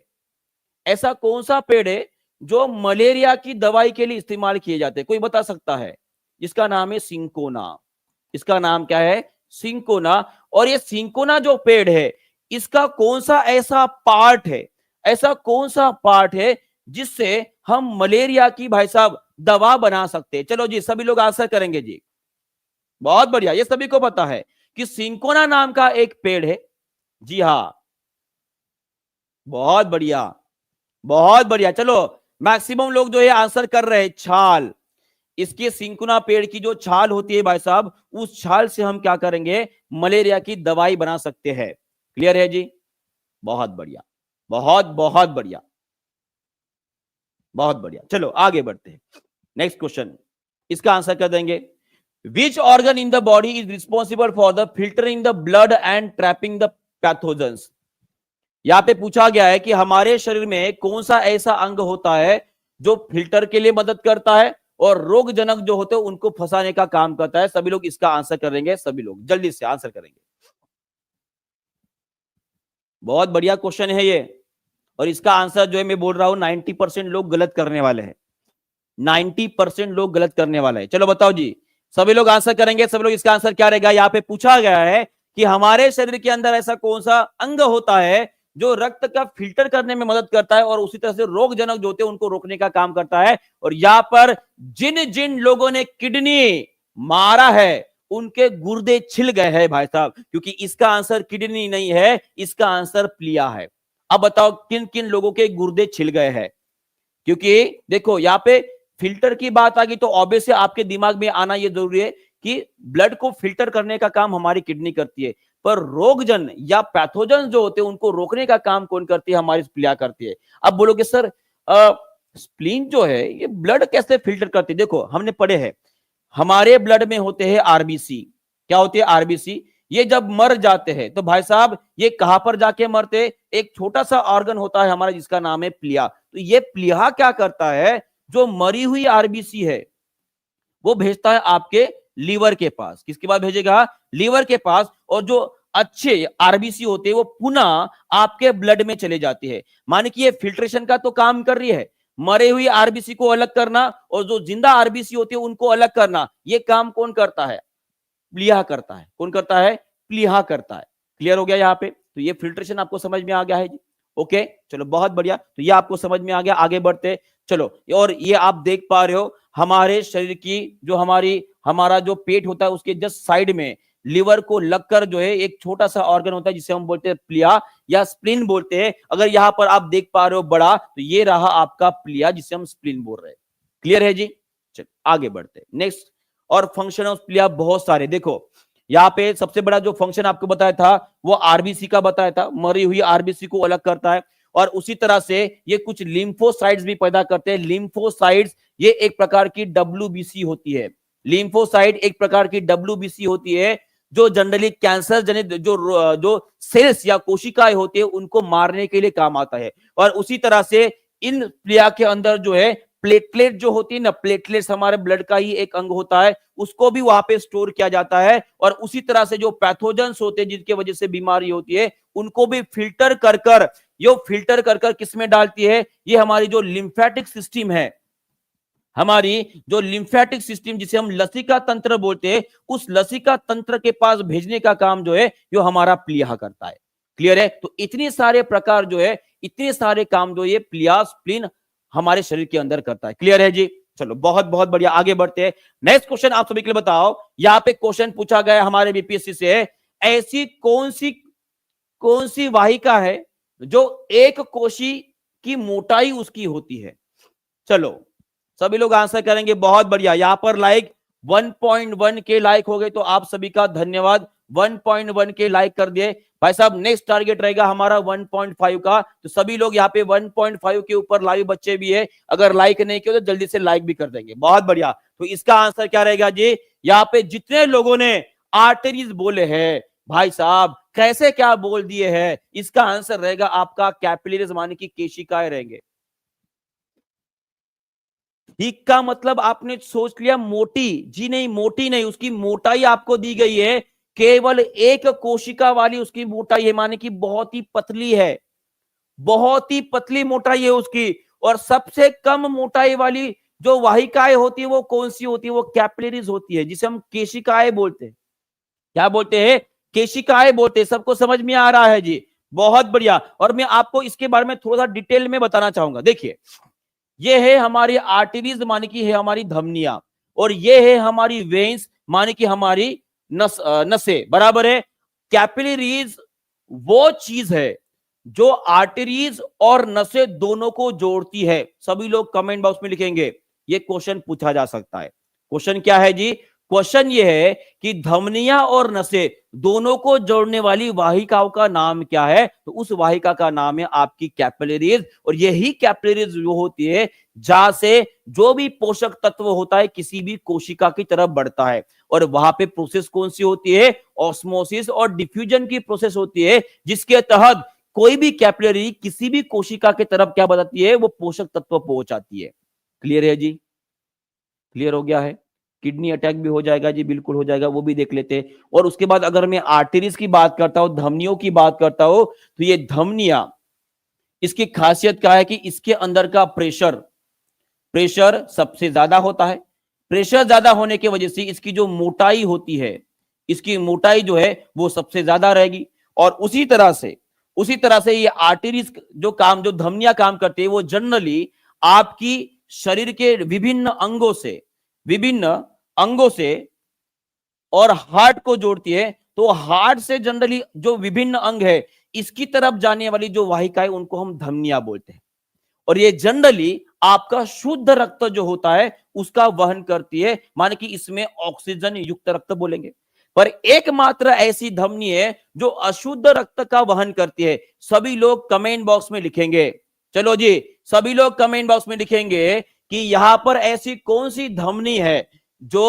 ऐसा कौन सा पेड़ है जो मलेरिया की दवाई के लिए इस्तेमाल किए जाते हैं? कोई बता सकता है? इसका नाम है सिंकोना। इसका नाम क्या है? सिंकोना। और ये सिंकोना जो पेड़ है, इसका कौन सा ऐसा पार्ट है, ऐसा कौन सा पार्ट है जिससे हम मलेरिया की भाई साहब दवा बना सकते हैं? चलो जी, सभी लोग आंसर करेंगे जी। बहुत बढ़िया, ये सभी को पता है कि सिंकोना नाम का एक पेड़ है। जी हाँ, बहुत बढ़िया, बहुत बढ़िया। चलो, मैक्सिमम लोग जो है आंसर कर रहे हैं छाल। इसके सिंकुना पेड़ की जो छाल होती है भाई साहब, उस छाल से हम क्या करेंगे? मलेरिया की दवाई बना सकते हैं। क्लियर है जी? बहुत बढ़िया, बहुत बहुत बढ़िया, बहुत बढ़िया। चलो आगे बढ़ते हैं। नेक्स्ट क्वेश्चन, इसका आंसर कर देंगे। Which organ in the body is responsible for the filtering the blood and trapping the pathogens? यहां पे पूछा गया है कि हमारे शरीर में कौन सा ऐसा अंग होता है जो फिल्टर के लिए मदद करता है और रोगजनक जो होते हैं उनको फंसाने का काम करता है? सभी लोग इसका आंसर करेंगे, सभी लोग जल्दी से आंसर करेंगे। बहुत बढ़िया क्वेश्चन है ये, और इसका आंसर जो है मैं बोल रहा हूं 90% लोग गलत करने वाले हैं। 90% लोग गलत करने वाले हैं। चलो बताओ जी, सभी लोग आंसर करेंगे, सभी लोग इसका आंसर क्या रहेगा? यहाँ पे पूछा गया है कि हमारे शरीर के अंदर ऐसा कौन सा अंग होता है जो रक्त का फिल्टर करने में मदद करता है और उसी तरह से रोगजनक जो होते हैं उनको रोकने का काम करता है? और यहां पर जिन जिन लोगों ने किडनी मारा है उनके गुर्दे छिल गए हैं भाई साहब, क्योंकि इसका आंसर किडनी नहीं है, इसका आंसर प्लिया है। अब बताओ किन किन लोगों के गुर्दे छिल गए हैं? क्योंकि देखो यहाँ पे फिल्टर की बात आ गई तो ऑब्वियसली आपके दिमाग में आना यह जरूरी है कि ब्लड को फिल्टर करने का काम हमारी किडनी करती है, पर रोगजन या पैथोजन जो होते हैं उनको रोकने का काम कौन करती है? हमारी स्प्लिया करती है। अब बोलोगे सर स्प्लीन जो है ये ब्लड कैसे फिल्टर करती है? देखो हमने पढ़े हैं, हमारे ब्लड में होते हैं आरबीसी। क्या होती है? आरबीसी। ये जब मर जाते हैं तो भाई साहब ये कहां पर जाके मरते? एक छोटा सा ऑर्गन होता है हमारा जिसका नाम है प्लिया। तो ये प्लिया क्या करता है? जो मरी हुई आरबीसी है वो भेजता है आपके लीवर के पास। किसके पास भेजेगा? लीवर के पास। और जो अच्छे आरबीसी होते हैं वो पुनः आपके ब्लड में चले जाते हैं। माने कि ये फिल्ट्रेशन का तो काम कर रही है, मरे हुई आरबीसी को अलग करना और जो जिंदा आरबीसी होती है उनको अलग करना, ये काम कौन करता है? प्लीहा करता है। कौन करता है? प्लीहा करता है। क्लियर हो गया यहाँ पे? तो ये फिल्ट्रेशन आपको समझ में आ गया है जी। ओके, चलो बहुत बढ़िया। तो ये आपको समझ में आ गया, आगे बढ़ते चलो। और ये आप देख पा रहे हो हमारे शरीर की जो हमारा जो पेट होता है उसके जस्ट साइड में लिवर को लगकर जो है एक छोटा सा ऑर्गन होता है जिसे हम बोलते हैं प्लिया या स्प्लीन बोलते हैं। अगर यहाँ पर आप देख पा रहे हो बड़ा, तो ये रहा आपका प्लिया जिसे हम स्प्लीन बोल रहे हैं। क्लियर है जी? चलो आगे बढ़ते नेक्स्ट। और फंक्शन ऑफ प्लिया बहुत सारे, देखो यहाँ पे सबसे बड़ा जो फंक्शन आपको बताया था वो आरबीसी का बताया था, मरी हुई आरबीसी को अलग करता है। और उसी तरह से ये कुछ लिम्फोसाइट्स भी पैदा करते हैं। लिम्फोसाइट्स ये एक प्रकार की डब्ल्यूबीसी होती है। लिम्फोसाइट एक प्रकार की डब्ल्यूबीसी होती है जो जनरली कैंसर जनित जो सेल्स या कोशिकाएं होती है उनको मारने के लिए काम आता है। और उसी तरह से इन प्लिया के अंदर जो है प्लेटलेट जो होती है ना, प्लेटलेट्स हमारे ब्लड का ही एक अंग होता है, उसको भी वहां पे स्टोर किया जाता है। और उसी तरह से जो पैथोजेंस होते हैं जिनकी वजह से बीमारी होती है उनको भी फिल्टर कर कर ये फिल्टर कर कर किसमें डालती है? ये हमारी जो लिम्फेटिक सिस्टम है, हमारी जो लिम्फेटिक सिस्टम जिसे हम लसिका तंत्र बोलते हैं, उस लसिका तंत्र के पास भेजने का काम जो है जो हमारा प्लीहा करता है। क्लियर है? तो इतने सारे प्रकार जो है, इतने सारे काम जो ये प्लिया स्प्लीन हमारे शरीर के अंदर करता है। क्लियर है जी? चलो बहुत बहुत बढ़िया, आगे बढ़ते हैं। नेक्स्ट क्वेश्चन आप सभी के लिए बताओ। यहाँ पे क्वेश्चन पूछा गया हमारे बीपीएससी से, ऐसी कौन सी वाहिका है जो एक कोशी की मोटाई उसकी होती है? चलो सभी लोग आंसर करेंगे, बहुत बढ़िया। यहां पर लाइक 1.1 के लाइक हो गए तो आप सभी का धन्यवाद। 1.1 के लाइक कर दिए भाई साहब। नेक्स्ट टारगेट रहेगा हमारा 1.5 का, तो सभी लोग यहाँ पे 1.5 के ऊपर लाइव बच्चे भी है, अगर लाइक नहीं किया तो जल्दी से लाइक भी कर देंगे। बहुत बढ़िया। तो इसका आंसर क्या रहेगा जी? यहाँ पे जितने लोगों ने आर्टरीज बोले हैं भाई साहब, कैसे क्या बोल दिए हैं, इसका आंसर रहेगा आपका कैपिलरीज, माने की केशिकाएं रहेंगे। थिक का मतलब आपने सोच लिया मोटी, जी नहीं, मोटी नहीं, उसकी मोटाई आपको दी गई है केवल एक कोशिका वाली उसकी मोटाई है, माने कि बहुत ही पतली है, बहुत ही पतली मोटाई है उसकी। और सबसे कम मोटाई वाली जो वाहिकाएं होती है वो कौन सी होती है? वो कैपिलरीज होती है, जिसे हम केशिकाएं बोलते हैं। क्या बोलते हैं? केशिकाएं बोलते हैं। सबको समझ में आ रहा है जी? बहुत बढ़िया। और मैं आपको इसके बारे में थोड़ा सा डिटेल में बताना चाहूंगा। देखिए, ये है हमारी आर्टरीज, माने की है हमारी धमनियां, और ये है हमारी वेन्स, माने की हमारी नसें, बराबर है। कैपिलरीज वो चीज है जो आर्टरीज और नसें दोनों को जोड़ती है। सभी लोग कमेंट बॉक्स में लिखेंगे, ये क्वेश्चन पूछा जा सकता है। क्वेश्चन क्या है जी? क्वेश्चन ये है कि धमनियां और नसें दोनों को जोड़ने वाली वाहिकाओं का नाम क्या है? तो उस वाहिका का नाम है आपकी कैपिलरीज। और यही कैपिलरीज जो होती है जहां से जो भी पोषक तत्व होता है किसी भी कोशिका की तरफ बढ़ता है। और वहां पे प्रोसेस कौन सी होती है? ऑस्मोसिस और डिफ्यूजन की प्रोसेस होती है, जिसके तहत कोई भी कैपिलरी किसी भी कोशिका की तरफ क्या बताती है? वो पोषक तत्व पहुंचाती है। क्लियर है जी? क्लियर हो गया है? किडनी अटैक भी हो जाएगा जी, बिल्कुल हो जाएगा, वो भी देख लेते हैं। और उसके बाद अगर मैं आर्टरीज की बात करता हूं, धमनियों की बात करता हूं, तो ये धमनियां, इसकी खासियत क्या है कि इसके अंदर का प्रेशर प्रेशर सबसे ज्यादा होता है। प्रेशर ज्यादा होने की वजह से इसकी जो मोटाई होती है, इसकी मोटाई जो है वो सबसे ज्यादा रहेगी। और उसी तरह से ये आर्टरीज जो धमनियां काम करती है, वो जनरली आपकी शरीर के विभिन्न अंगों से और हार्ट को जोड़ती है। तो हार्ट से जनरली जो विभिन्न अंग है, इसकी तरफ जाने वाली जो वाहिका है उनको हम धमनियां बोलते हैं। और ये जनरली आपका शुद्ध रक्त जो होता है उसका वहन करती है, माने कि इसमें ऑक्सीजन युक्त रक्त बोलेंगे। पर एकमात्र ऐसी धमनी है जो अशुद्ध रक्त का वहन करती है। सभी लोग कमेंट बॉक्स में लिखेंगे, चलो जी, सभी लोग कमेंट बॉक्स में लिखेंगे कि यहां पर ऐसी कौन सी धमनी है जो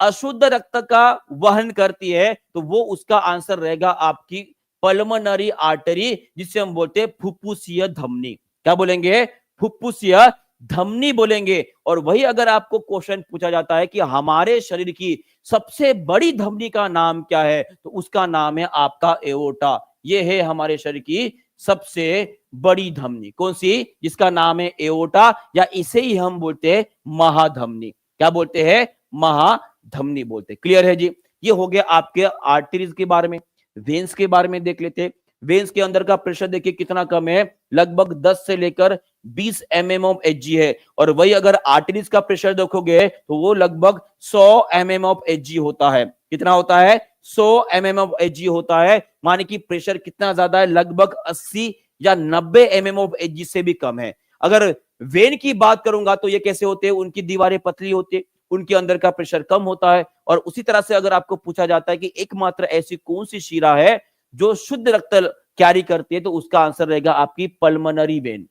अशुद्ध रक्त का वहन करती है। तो वो उसका आंसर रहेगा आपकी पल्मोनरी आर्टरी, जिसे हम बोलते हैं फुफ्फुसीय धमनी। क्या बोलेंगे? फुफ्फुसीय धमनी बोलेंगे। और वही अगर आपको क्वेश्चन पूछा जाता है कि हमारे शरीर की सबसे बड़ी धमनी का नाम क्या है, तो उसका नाम है आपका एओर्टा। ये है हमारे शरीर की सबसे बड़ी धमनी। कौन सी? जिसका नाम है एओर्टा, या इसे ही हम बोलते हैं महाधमनी। क्या बोलते हैं? महाधमनी बोलते हैं। क्लियर है जी? ये हो गया आपके आर्टरीज के बारे में। वेन्स के बारे में देख लेते हैं। वेन्स के अंदर का प्रेशर देखिए कितना कम है, लगभग 10 से लेकर 20 mm ऑफ Hg है। और वही अगर आर्टरीज का प्रेशर देखोगे तो वो लगभग 100 mm ऑफ Hg होता है। कितना होता है? 100 mm ऑफ Hg होता है। माने कि प्रेशर कितना ज्यादा है? लगभग 80 या 90 mm ऑफ Hg से भी कम है। अगर वेन की बात करूंगा तो ये कैसे होते हैं? उनकी दीवारें पतली होती है, उनके अंदर का प्रेशर कम होता है। और उसी तरह से अगर आपको पूछा जाता है कि एकमात्र ऐसी कौन सी शिरा है जो शुद्ध रक्त कैरी करती है, तो उसका आंसर रहेगा आपकी पल्मोनरी वेन।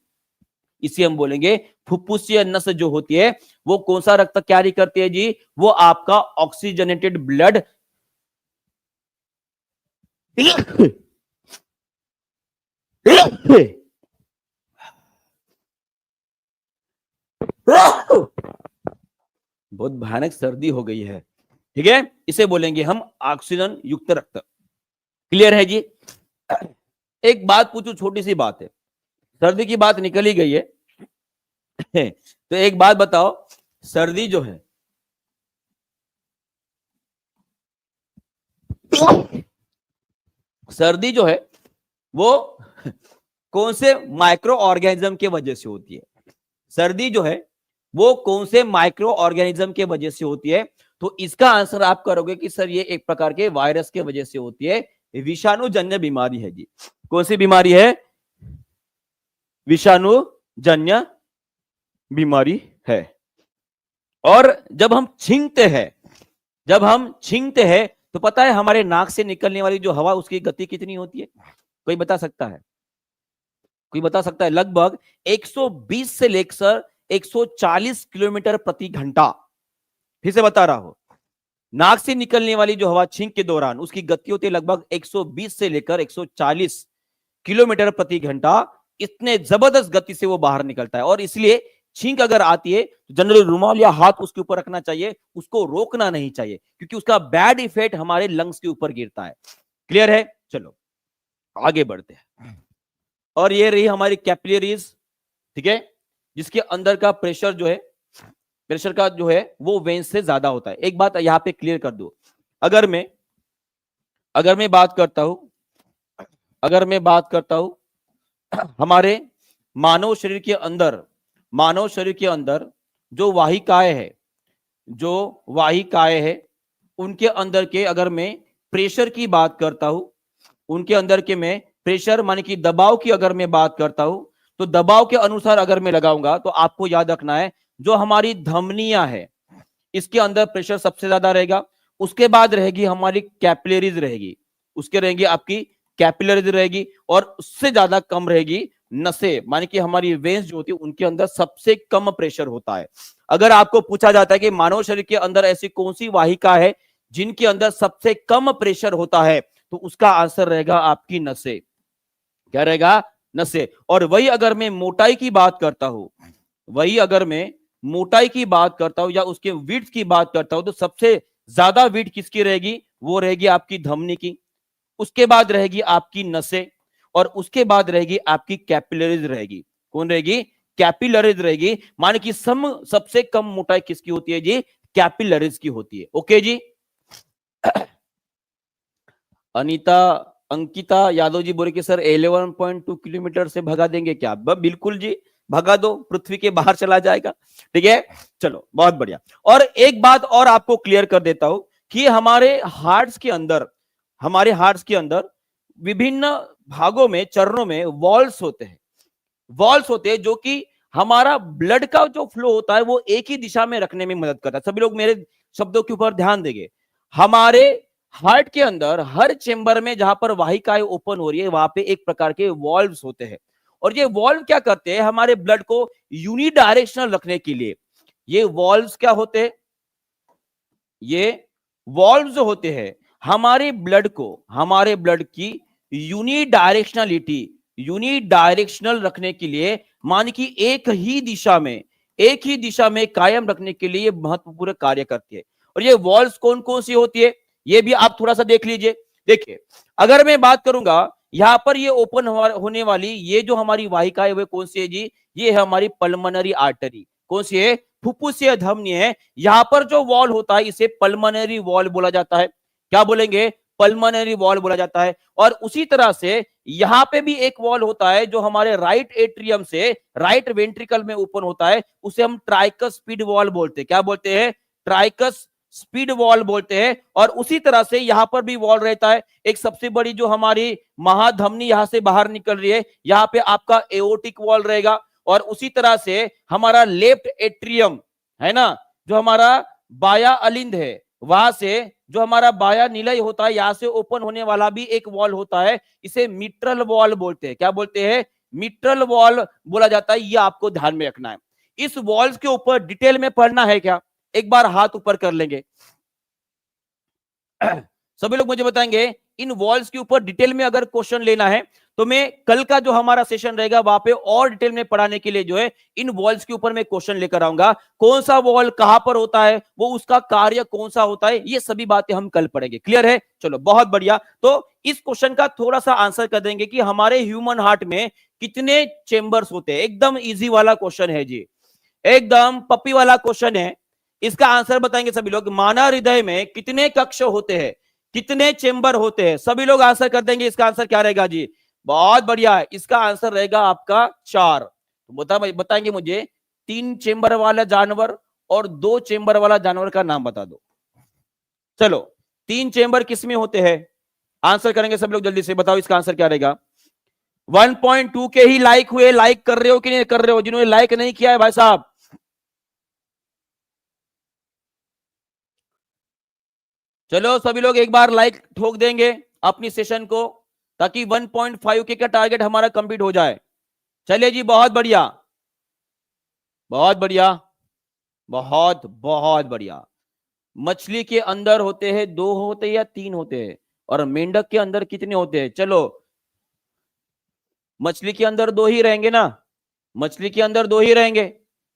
इसे हम बोलेंगे फुफ्फुसीय नस जो होती है वो कौन सा रक्त कैरी करती है जी? वो आपका ऑक्सीजनेटेड ब्लड बहुत भयानक सर्दी हो गई है, ठीक है? इसे बोलेंगे हम ऑक्सीजन युक्त रक्त। क्लियर है जी? एक बात पूछू, छोटी सी बात है, सर्दी की बात निकल ही गई है तो एक बात बताओ, सर्दी जो है सर्दी जो है वो कौन से माइक्रो ऑर्गेनिज्म के वजह से होती है? सर्दी जो है वो कौन से माइक्रो ऑर्गेनिज्म के वजह से होती है? तो इसका आंसर आप करोगे कि सर ये एक प्रकार के वायरस के वजह से होती है, विषाणुजन्य बीमारी है जी। कौन सी बीमारी है? विषाणुजन्य बीमारी है। और जब हम छींकते हैं तो पता है हमारे नाक से निकलने वाली जो हवा उसकी गति कितनी होती है? कोई बता सकता है? कोई बता सकता है? लगभग 120 से लेकर 140 किलोमीटर प्रति घंटा। फिर से बता रहा हूं, नाक से निकलने वाली जो हवा छींक के दौरान उसकी गति होती है लगभग 120 से लेकर 140 किलोमीटर प्रति घंटा। इतने जबरदस्त गति से वो बाहर निकलता है। और इसलिए छींक अगर आती है तो जनरली रुमाल या हाथ उसके ऊपर रखना चाहिए, उसको रोकना नहीं चाहिए, क्योंकि उसका बैड इफेक्ट हमारे लंग्स के ऊपर गिरता है। क्लियर है? चलो आगे बढ़ते हैं। और ये रही हमारी कैपिलरीज, ठीक है, जिसके अंदर का प्रेशर जो है, प्रेशर का जो है वो वेंस से ज्यादा होता है। एक बात यहां पे क्लियर कर दो, अगर मैं बात करता हूं, हमारे मानव शरीर के अंदर, जो वाहिकाएं है उनके अंदर के अगर मैं प्रेशर की बात करता हूं, उनके अंदर के मैं प्रेशर माने कि दबाव की अगर मैं बात करता हूं, तो दबाव के अनुसार अगर मैं लगाऊंगा तो आपको याद रखना है जो हमारी धमनियां है इसके अंदर प्रेशर सबसे ज्यादा रहेगा। उसके बाद रहेगी हमारी कैपिलरीज रहेगी, आपकी कैपिलरीज रहेगी, और उससे ज्यादा कम रहेगी नसें, माने कि हमारी वेंस जो होती है उनके अंदर सबसे कम प्रेशर होता है। अगर आपको पूछा जाता है कि मानव शरीर के अंदर ऐसी कौन सी वाहिका है जिनके अंदर सबसे कम प्रेशर होता है, तो उसका आंसर रहेगा आपकी नसें। क्या रहेगा? नसें। और वही अगर मैं मोटाई की बात करता हूं, या उसके विड्थ की बात करता हूं, तो सबसे ज्यादा विड्थ किसकी रहेगी? वो रहेगी आपकी धमनी की, उसके बाद रहेगी आपकी नसें, और उसके बाद रहेगी आपकी कैपिलरीज रहेगी। कौन रहेगी? कैपिलरीज रहेगी। माने कि सबसे कम मोटाई किसकी होती है जी? कैपिलरीज की होती है। ओके जी। अंकिता यादव जी बोले कि सर 11.2 किलोमीटर से भगा देंगे क्या? बिल्कुल जी, भगा दो, पृथ्वी के बाहर चला जाएगा। ठीक है, चलो बहुत बढ़िया। और एक बात और आपको क्लियर कर देता हूं कि हमारे हार्ट्स के अंदर विभिन्न भागों में, चरणों में वॉल्स होते हैं जो कि हमारा ब्लड का जो फ्लो होता है वो एक ही दिशा में रखने में मदद करता है। सभी लोग मेरे शब्दों के ऊपर ध्यान देंगे। हमारे हार्ट के अंदर हर चेंबर में जहां पर वाहिकाएं ओपन हो रही है वहां पे एक प्रकार के वॉल्व्स होते हैं, और ये वॉल्व क्या करते हैं? हमारे ब्लड को यूनिडायरेक्शनल रखने के लिए ये वॉल्व्स क्या होते हैं? ये वॉल्व्स जो होते हैं हमारे ब्लड की यूनिडायरेक्शनल रखने के लिए, मान कि एक ही दिशा में कायम रखने के लिए महत्वपूर्ण कार्य करती है। और ये वॉल्व्स कौन कौन सी होती है ये भी आप थोड़ा सा देख लीजिए। देखिए, अगर मैं बात करूंगा यहां पर ये ओपन होने वाली ये जो हमारी वाहिका है वो कौन सी है जी? ये है हमारी पल्मोनरी आर्टरी। कौन सी है? फुफ्फुसीय धमनी है। यहां पर जो वॉल होता है इसे पल्मोनरी वॉल बोला जाता है। क्या बोलेंगे? पल्मोनरी वॉल बोला जाता है। और उसी तरह से यहां पे भी एक वॉल होता है जो हमारे राइट एट्रियम से राइट वेंट्रिकल में ओपन होता है, उसे हम ट्राइकस स्पीड वॉल बोलते हैं। क्या बोलते हैं? ट्राइकस स्पीड वॉल बोलते हैं। और उसी तरह से यहां पर भी वॉल रहता है। एक सबसे बड़ी जो हमारी महाधमनी यहां से बाहर निकल रही है, यहां पे आपका एओर्टिक वॉल रहेगा। और उसी तरह से हमारा लेफ्ट एट्रियम है ना, जो हमारा बाया अलिंद है, वहां से जो हमारा बाया निलय होता है यहां से ओपन होने वाला भी एक वॉल होता है, इसे मिट्रल वॉल बोलते हैं। क्या बोलते हैं? मिट्रल वॉल बोला जाता है। ये आपको ध्यान में रखना है। इस वॉल्स के ऊपर डिटेल में पढ़ना है क्या? एक बार हाथ ऊपर कर लेंगे। सभी लोग मुझे बताएंगे इन वॉल्स के ऊपर डिटेल में अगर क्वेश्चन लेना है तो मैं कल का जो हमारा सेशन रहेगा वहां पे और डिटेल में पढ़ाने के लिए जो है इन वॉल्स के ऊपर मैं क्वेश्चन लेकर आऊंगा। कौन सा वॉल कहां पर होता है, वो उसका कार्य कौन सा होता है, ये सभी बातें हम कल पढ़ेंगे। क्लियर है? चलो बहुत बढ़िया। तो इस क्वेश्चन का थोड़ा सा आंसर कर देंगे कि हमारे ह्यूमन हार्ट में कितने चेंबर्स होते हैं। एकदम इजी वाला क्वेश्चन है जी, एकदम पप्पी वाला क्वेश्चन है। इसका आंसर बताएंगे सभी लोग। मानव हृदय में कितने कक्ष होते हैं, कितने चेंबर होते हैं? सभी लोग आंसर कर देंगे। इसका आंसर क्या रहेगा जी? बहुत बढ़िया है, इसका आंसर रहेगा आपका 4। तो बताएंगे मुझे 3 चेंबर वाला जानवर और 2 चेंबर वाला जानवर का नाम बता दो। चलो 3 चेंबर किसमें होते हैं? आंसर करेंगे सब लोग जल्दी से, बताओ इसका आंसर क्या रहेगा? 1.2 के ही लाइक हुए, लाइक कर रहे हो कि नहीं कर रहे हो? जिन्होंने लाइक नहीं किया है भाई साहब, चलो सभी लोग एक बार लाइक ठोक देंगे अपनी सेशन को, ताकि 1.5 के का टारगेट हमारा कंप्लीट हो जाए। चलिए जी, बहुत बढ़िया, बहुत बढ़िया, बहुत बहुत बढ़िया। मछली के अंदर होते हैं 2 होते हैं या 3 होते हैं? और मेंढक के अंदर कितने होते हैं? चलो मछली के अंदर 2 ही रहेंगे ना, मछली के अंदर 2 ही रहेंगे।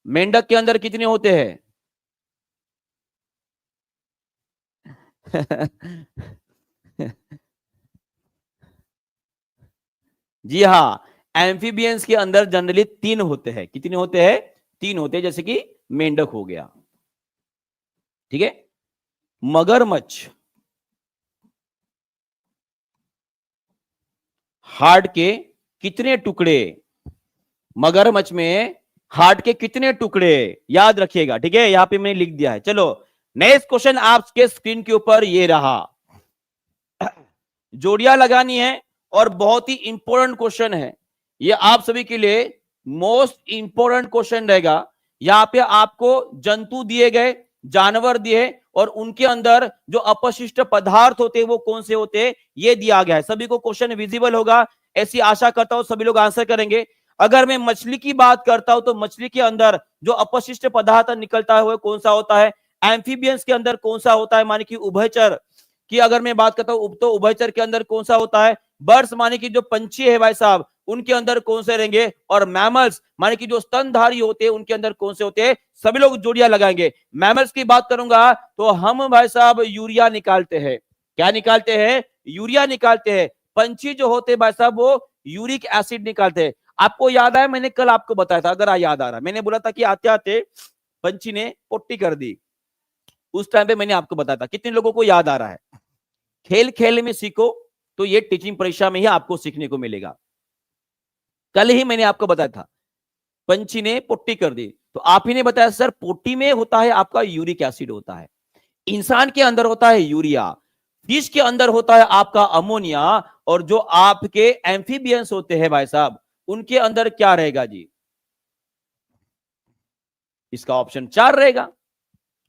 मेंढक के अंदर कितने होते हैं? जी हाँ, एम्फीबियंस के अंदर जनरली 3 होते हैं। कितने होते हैं? 3 होते हैं, जैसे कि मेंढक हो गया। ठीक है। मगरमच्छ हार्ट के कितने टुकड़े? मगरमच्छ में हार्ट के कितने टुकड़े? याद रखिएगा। ठीक है, यहां पे मैंने लिख दिया है। चलो नेक्स्ट क्वेश्चन आपके स्क्रीन के ऊपर ये रहा। जोड़ियां लगानी है और बहुत ही इंपॉर्टेंट क्वेश्चन है ये, आप सभी के लिए मोस्ट इंपॉर्टेंट क्वेश्चन रहेगा। यहां पे आपको जंतु दिए गए, जानवर दिए, और उनके अंदर जो अपशिष्ट पदार्थ होते हैं वो कौन से होते हैं ये दिया गया है। सभी को क्वेश्चन विजिबल होगा, ऐसी आशा करता हूं सभी लोग आंसर करेंगे। अगर मैं मछली की बात करता हूं तो मछली के अंदर जो अपशिष्ट पदार्थ निकलता है वो कौन सा होता है? एम्फीबियंस के अंदर कौन सा होता है? माने कि उभयचर की अगर मैं बात करता हूं तो उभयचर के अंदर कौन सा होता है? बर्ड्स माने कि जो पंछी है भाई साहब, उनके अंदर कौन से रहेंगे? और मैमल्स माने कि जो स्तनधारी होते हैं उनके अंदर कौन से होते हैं? सभी लोग जोड़ियां लगाएंगे। मैमल्स की बात करूंगा तो हम भाई साहब यूरिया निकालते हैं। क्या निकालते हैं? यूरिया निकालते हैं। पंछी जो होते हैं भाई साहब वो यूरिक एसिड निकालते हैं। आपको याद है, मैंने कल आपको बताया था, अगर याद आ रहा, मैंने बोला था कि आते आते पंछी ने पोटी कर दी। उस टाइम पे मैंने आपको बताया था, कितने लोगों को याद आ रहा है? खेल खेल में सीखो, तो ये टीचिंग परीक्षा में ही आपको सीखने को मिलेगा। कल ही मैंने आपको बताया था, पंछी ने पोटी कर दी, तो आप ही ने बताया सर पोटी में होता है आपका यूरिक एसिड होता है, इंसान के अंदर होता है यूरिया, फिश के अंदर होता है आपका अमोनिया, और जो आपके एम्फीबियंस होते हैं भाई साहब उनके अंदर क्या रहेगा जी? इसका ऑप्शन 4 रहेगा।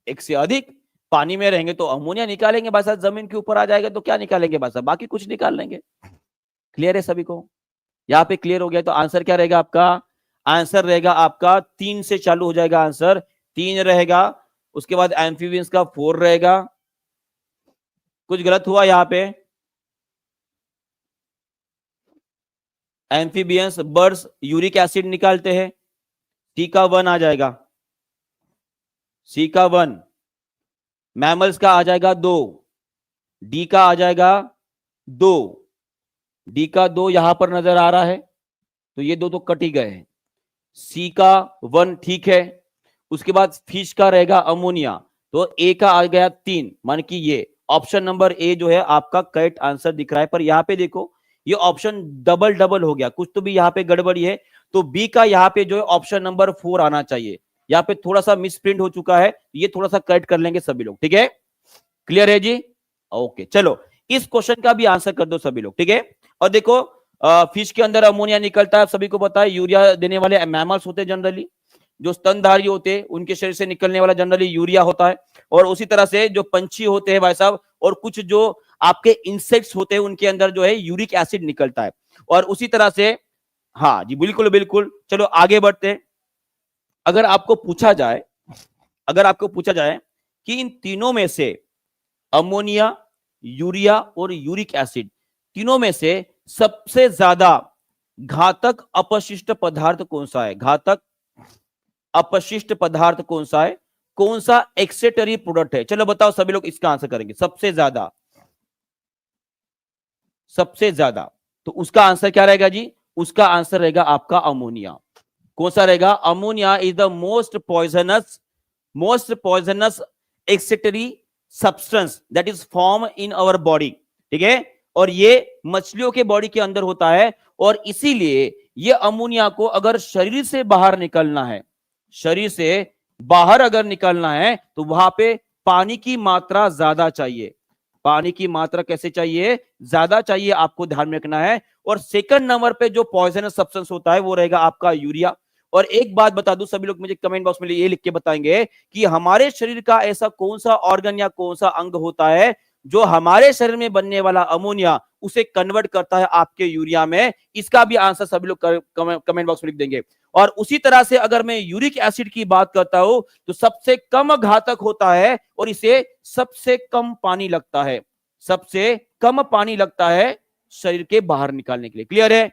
एक से अधिक पानी में रहेंगे तो अमोनिया निकालेंगे भाई साहब, जमीन के ऊपर आ जाएगा तो क्या निकालेंगे भाई साहब? बाकी कुछ निकाल लेंगे। क्लियर है सभी को? यहां पे क्लियर हो गया तो आंसर क्या रहेगा आपका? आंसर रहेगा आपका 3 से चालू हो जाएगा आंसर, 3 रहेगा। उसके बाद एम्फीबियंस का 4 रहेगा। कुछ गलत हुआ यहां पे? एम्फीबियंस बर्ड्स यूरिक एसिड निकालते हैं, सी का 1 आ जाएगा, सी का 1। मैमल्स का आ जाएगा 2, डी का आ जाएगा 2, डी का 2 यहां पर नजर आ रहा है, तो ये दो तो कट ही गए हैं। सी का 1 ठीक है। उसके बाद फिश का रहेगा अमोनिया, तो ए का आ गया 3, मान कि ये ऑप्शन नंबर ए जो है आपका करेक्ट आंसर दिख रहा है। पर यहां पे देखो ये ऑप्शन डबल डबल हो गया, कुछ तो भी यहां पे गड़बड़ी है। तो बी का यहां पे जो है ऑप्शन नंबर 4 आना चाहिए। यहाँ पे थोड़ा सा मिस प्रिंट हो चुका है, ये थोड़ा सा करेक्ट कर लेंगे सभी लोग। ठीक है, क्लियर है जी? ओके, चलो इस क्वेश्चन का भी आंसर कर दो सभी लोग। ठीक है, और देखो फिश के अंदर अमोनिया निकलता है, सभी को पता है। यूरिया देने वाले मैमल्स होते हैं जनरली, जो स्तनधारी होते हैं उनके शरीर से निकलने वाला जनरली यूरिया होता है। और उसी तरह से जो पंछी होते हैं भाई साहब, और कुछ जो आपके इंसेक्ट्स होते हैं उनके अंदर जो है यूरिक एसिड निकलता है। और उसी तरह से, हाँ जी बिल्कुल बिल्कुल। चलो आगे बढ़ते हैं। अगर आपको पूछा जाए, अगर आपको पूछा जाए कि इन तीनों में से अमोनिया, यूरिया और यूरिक एसिड, तीनों में से सबसे ज्यादा घातक अपशिष्ट पदार्थ कौन सा है? घातक अपशिष्ट पदार्थ कौन सा है? कौन सा एक्सेटरी प्रोडक्ट है? चलो बताओ सभी लोग इसका आंसर करेंगे। सबसे ज्यादा, सबसे ज्यादा, तो उसका आंसर क्या रहेगा जी? उसका आंसर रहेगा आपका अमोनिया। कौन सा रहेगा? Ammonia is the most poisonous excretory substance that is form in our body. ठीक है, और ये मछलियों के बॉडी के अंदर होता है, और इसीलिए ये अमोनिया को अगर शरीर से बाहर निकलना है, शरीर से बाहर अगर निकलना है तो वहां पे पानी की मात्रा ज्यादा चाहिए। पानी की मात्रा कैसे चाहिए? ज्यादा चाहिए, आपको ध्यान में रखना है। और सेकंड नंबर पे जो पॉइजनस सब्सटेंस होता है वो रहेगा आपका यूरिया। और एक बात बता दूं, सभी लोग मुझे कमेंट बॉक्स में ये लिख के बताएंगे कि हमारे शरीर का ऐसा कौन सा ऑर्गन या कौन सा अंग होता है जो हमारे शरीर में बनने वाला अमोनिया उसे कन्वर्ट करता है आपके यूरिया में। इसका भी आंसर सभी लोग कमेंट बॉक्स में लिख देंगे। और उसी तरह से अगर मैं यूरिक एसिड की बात करता हूं तो सबसे कम घातक होता है, और इसे सबसे कम पानी लगता है, सबसे कम पानी लगता है शरीर के बाहर निकालने के लिए। क्लियर है?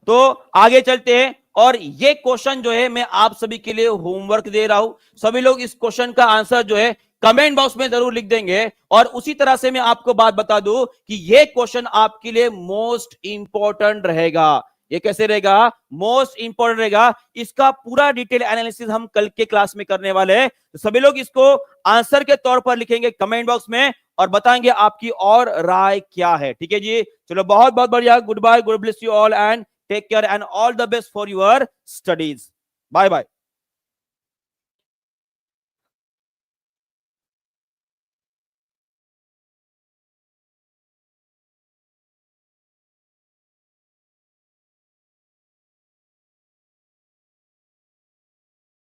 तो आगे चलते हैं और ये क्वेश्चन जो है मैं आप सभी के लिए होमवर्क दे रहा हूं। सभी लोग इस क्वेश्चन का आंसर जो है कमेंट बॉक्स में जरूर लिख देंगे। और उसी तरह से मैं आपको बात बता दूं कि ये क्वेश्चन आपके लिए मोस्ट इंपॉर्टेंट रहेगा। ये कैसे रहेगा? मोस्ट इंपॉर्टेंट रहेगा। इसका पूरा डिटेल एनालिसिस हम कल के क्लास में करने वाले हैं। तो सभी लोग इसको आंसर के तौर पर लिखेंगे कमेंट बॉक्स में और बताएंगे आपकी और राय क्या है। ठीक है जी, चलो बहुत बहुत बढ़िया। Good bye, god bless you all and take care and all the best for your studies. Bye bye.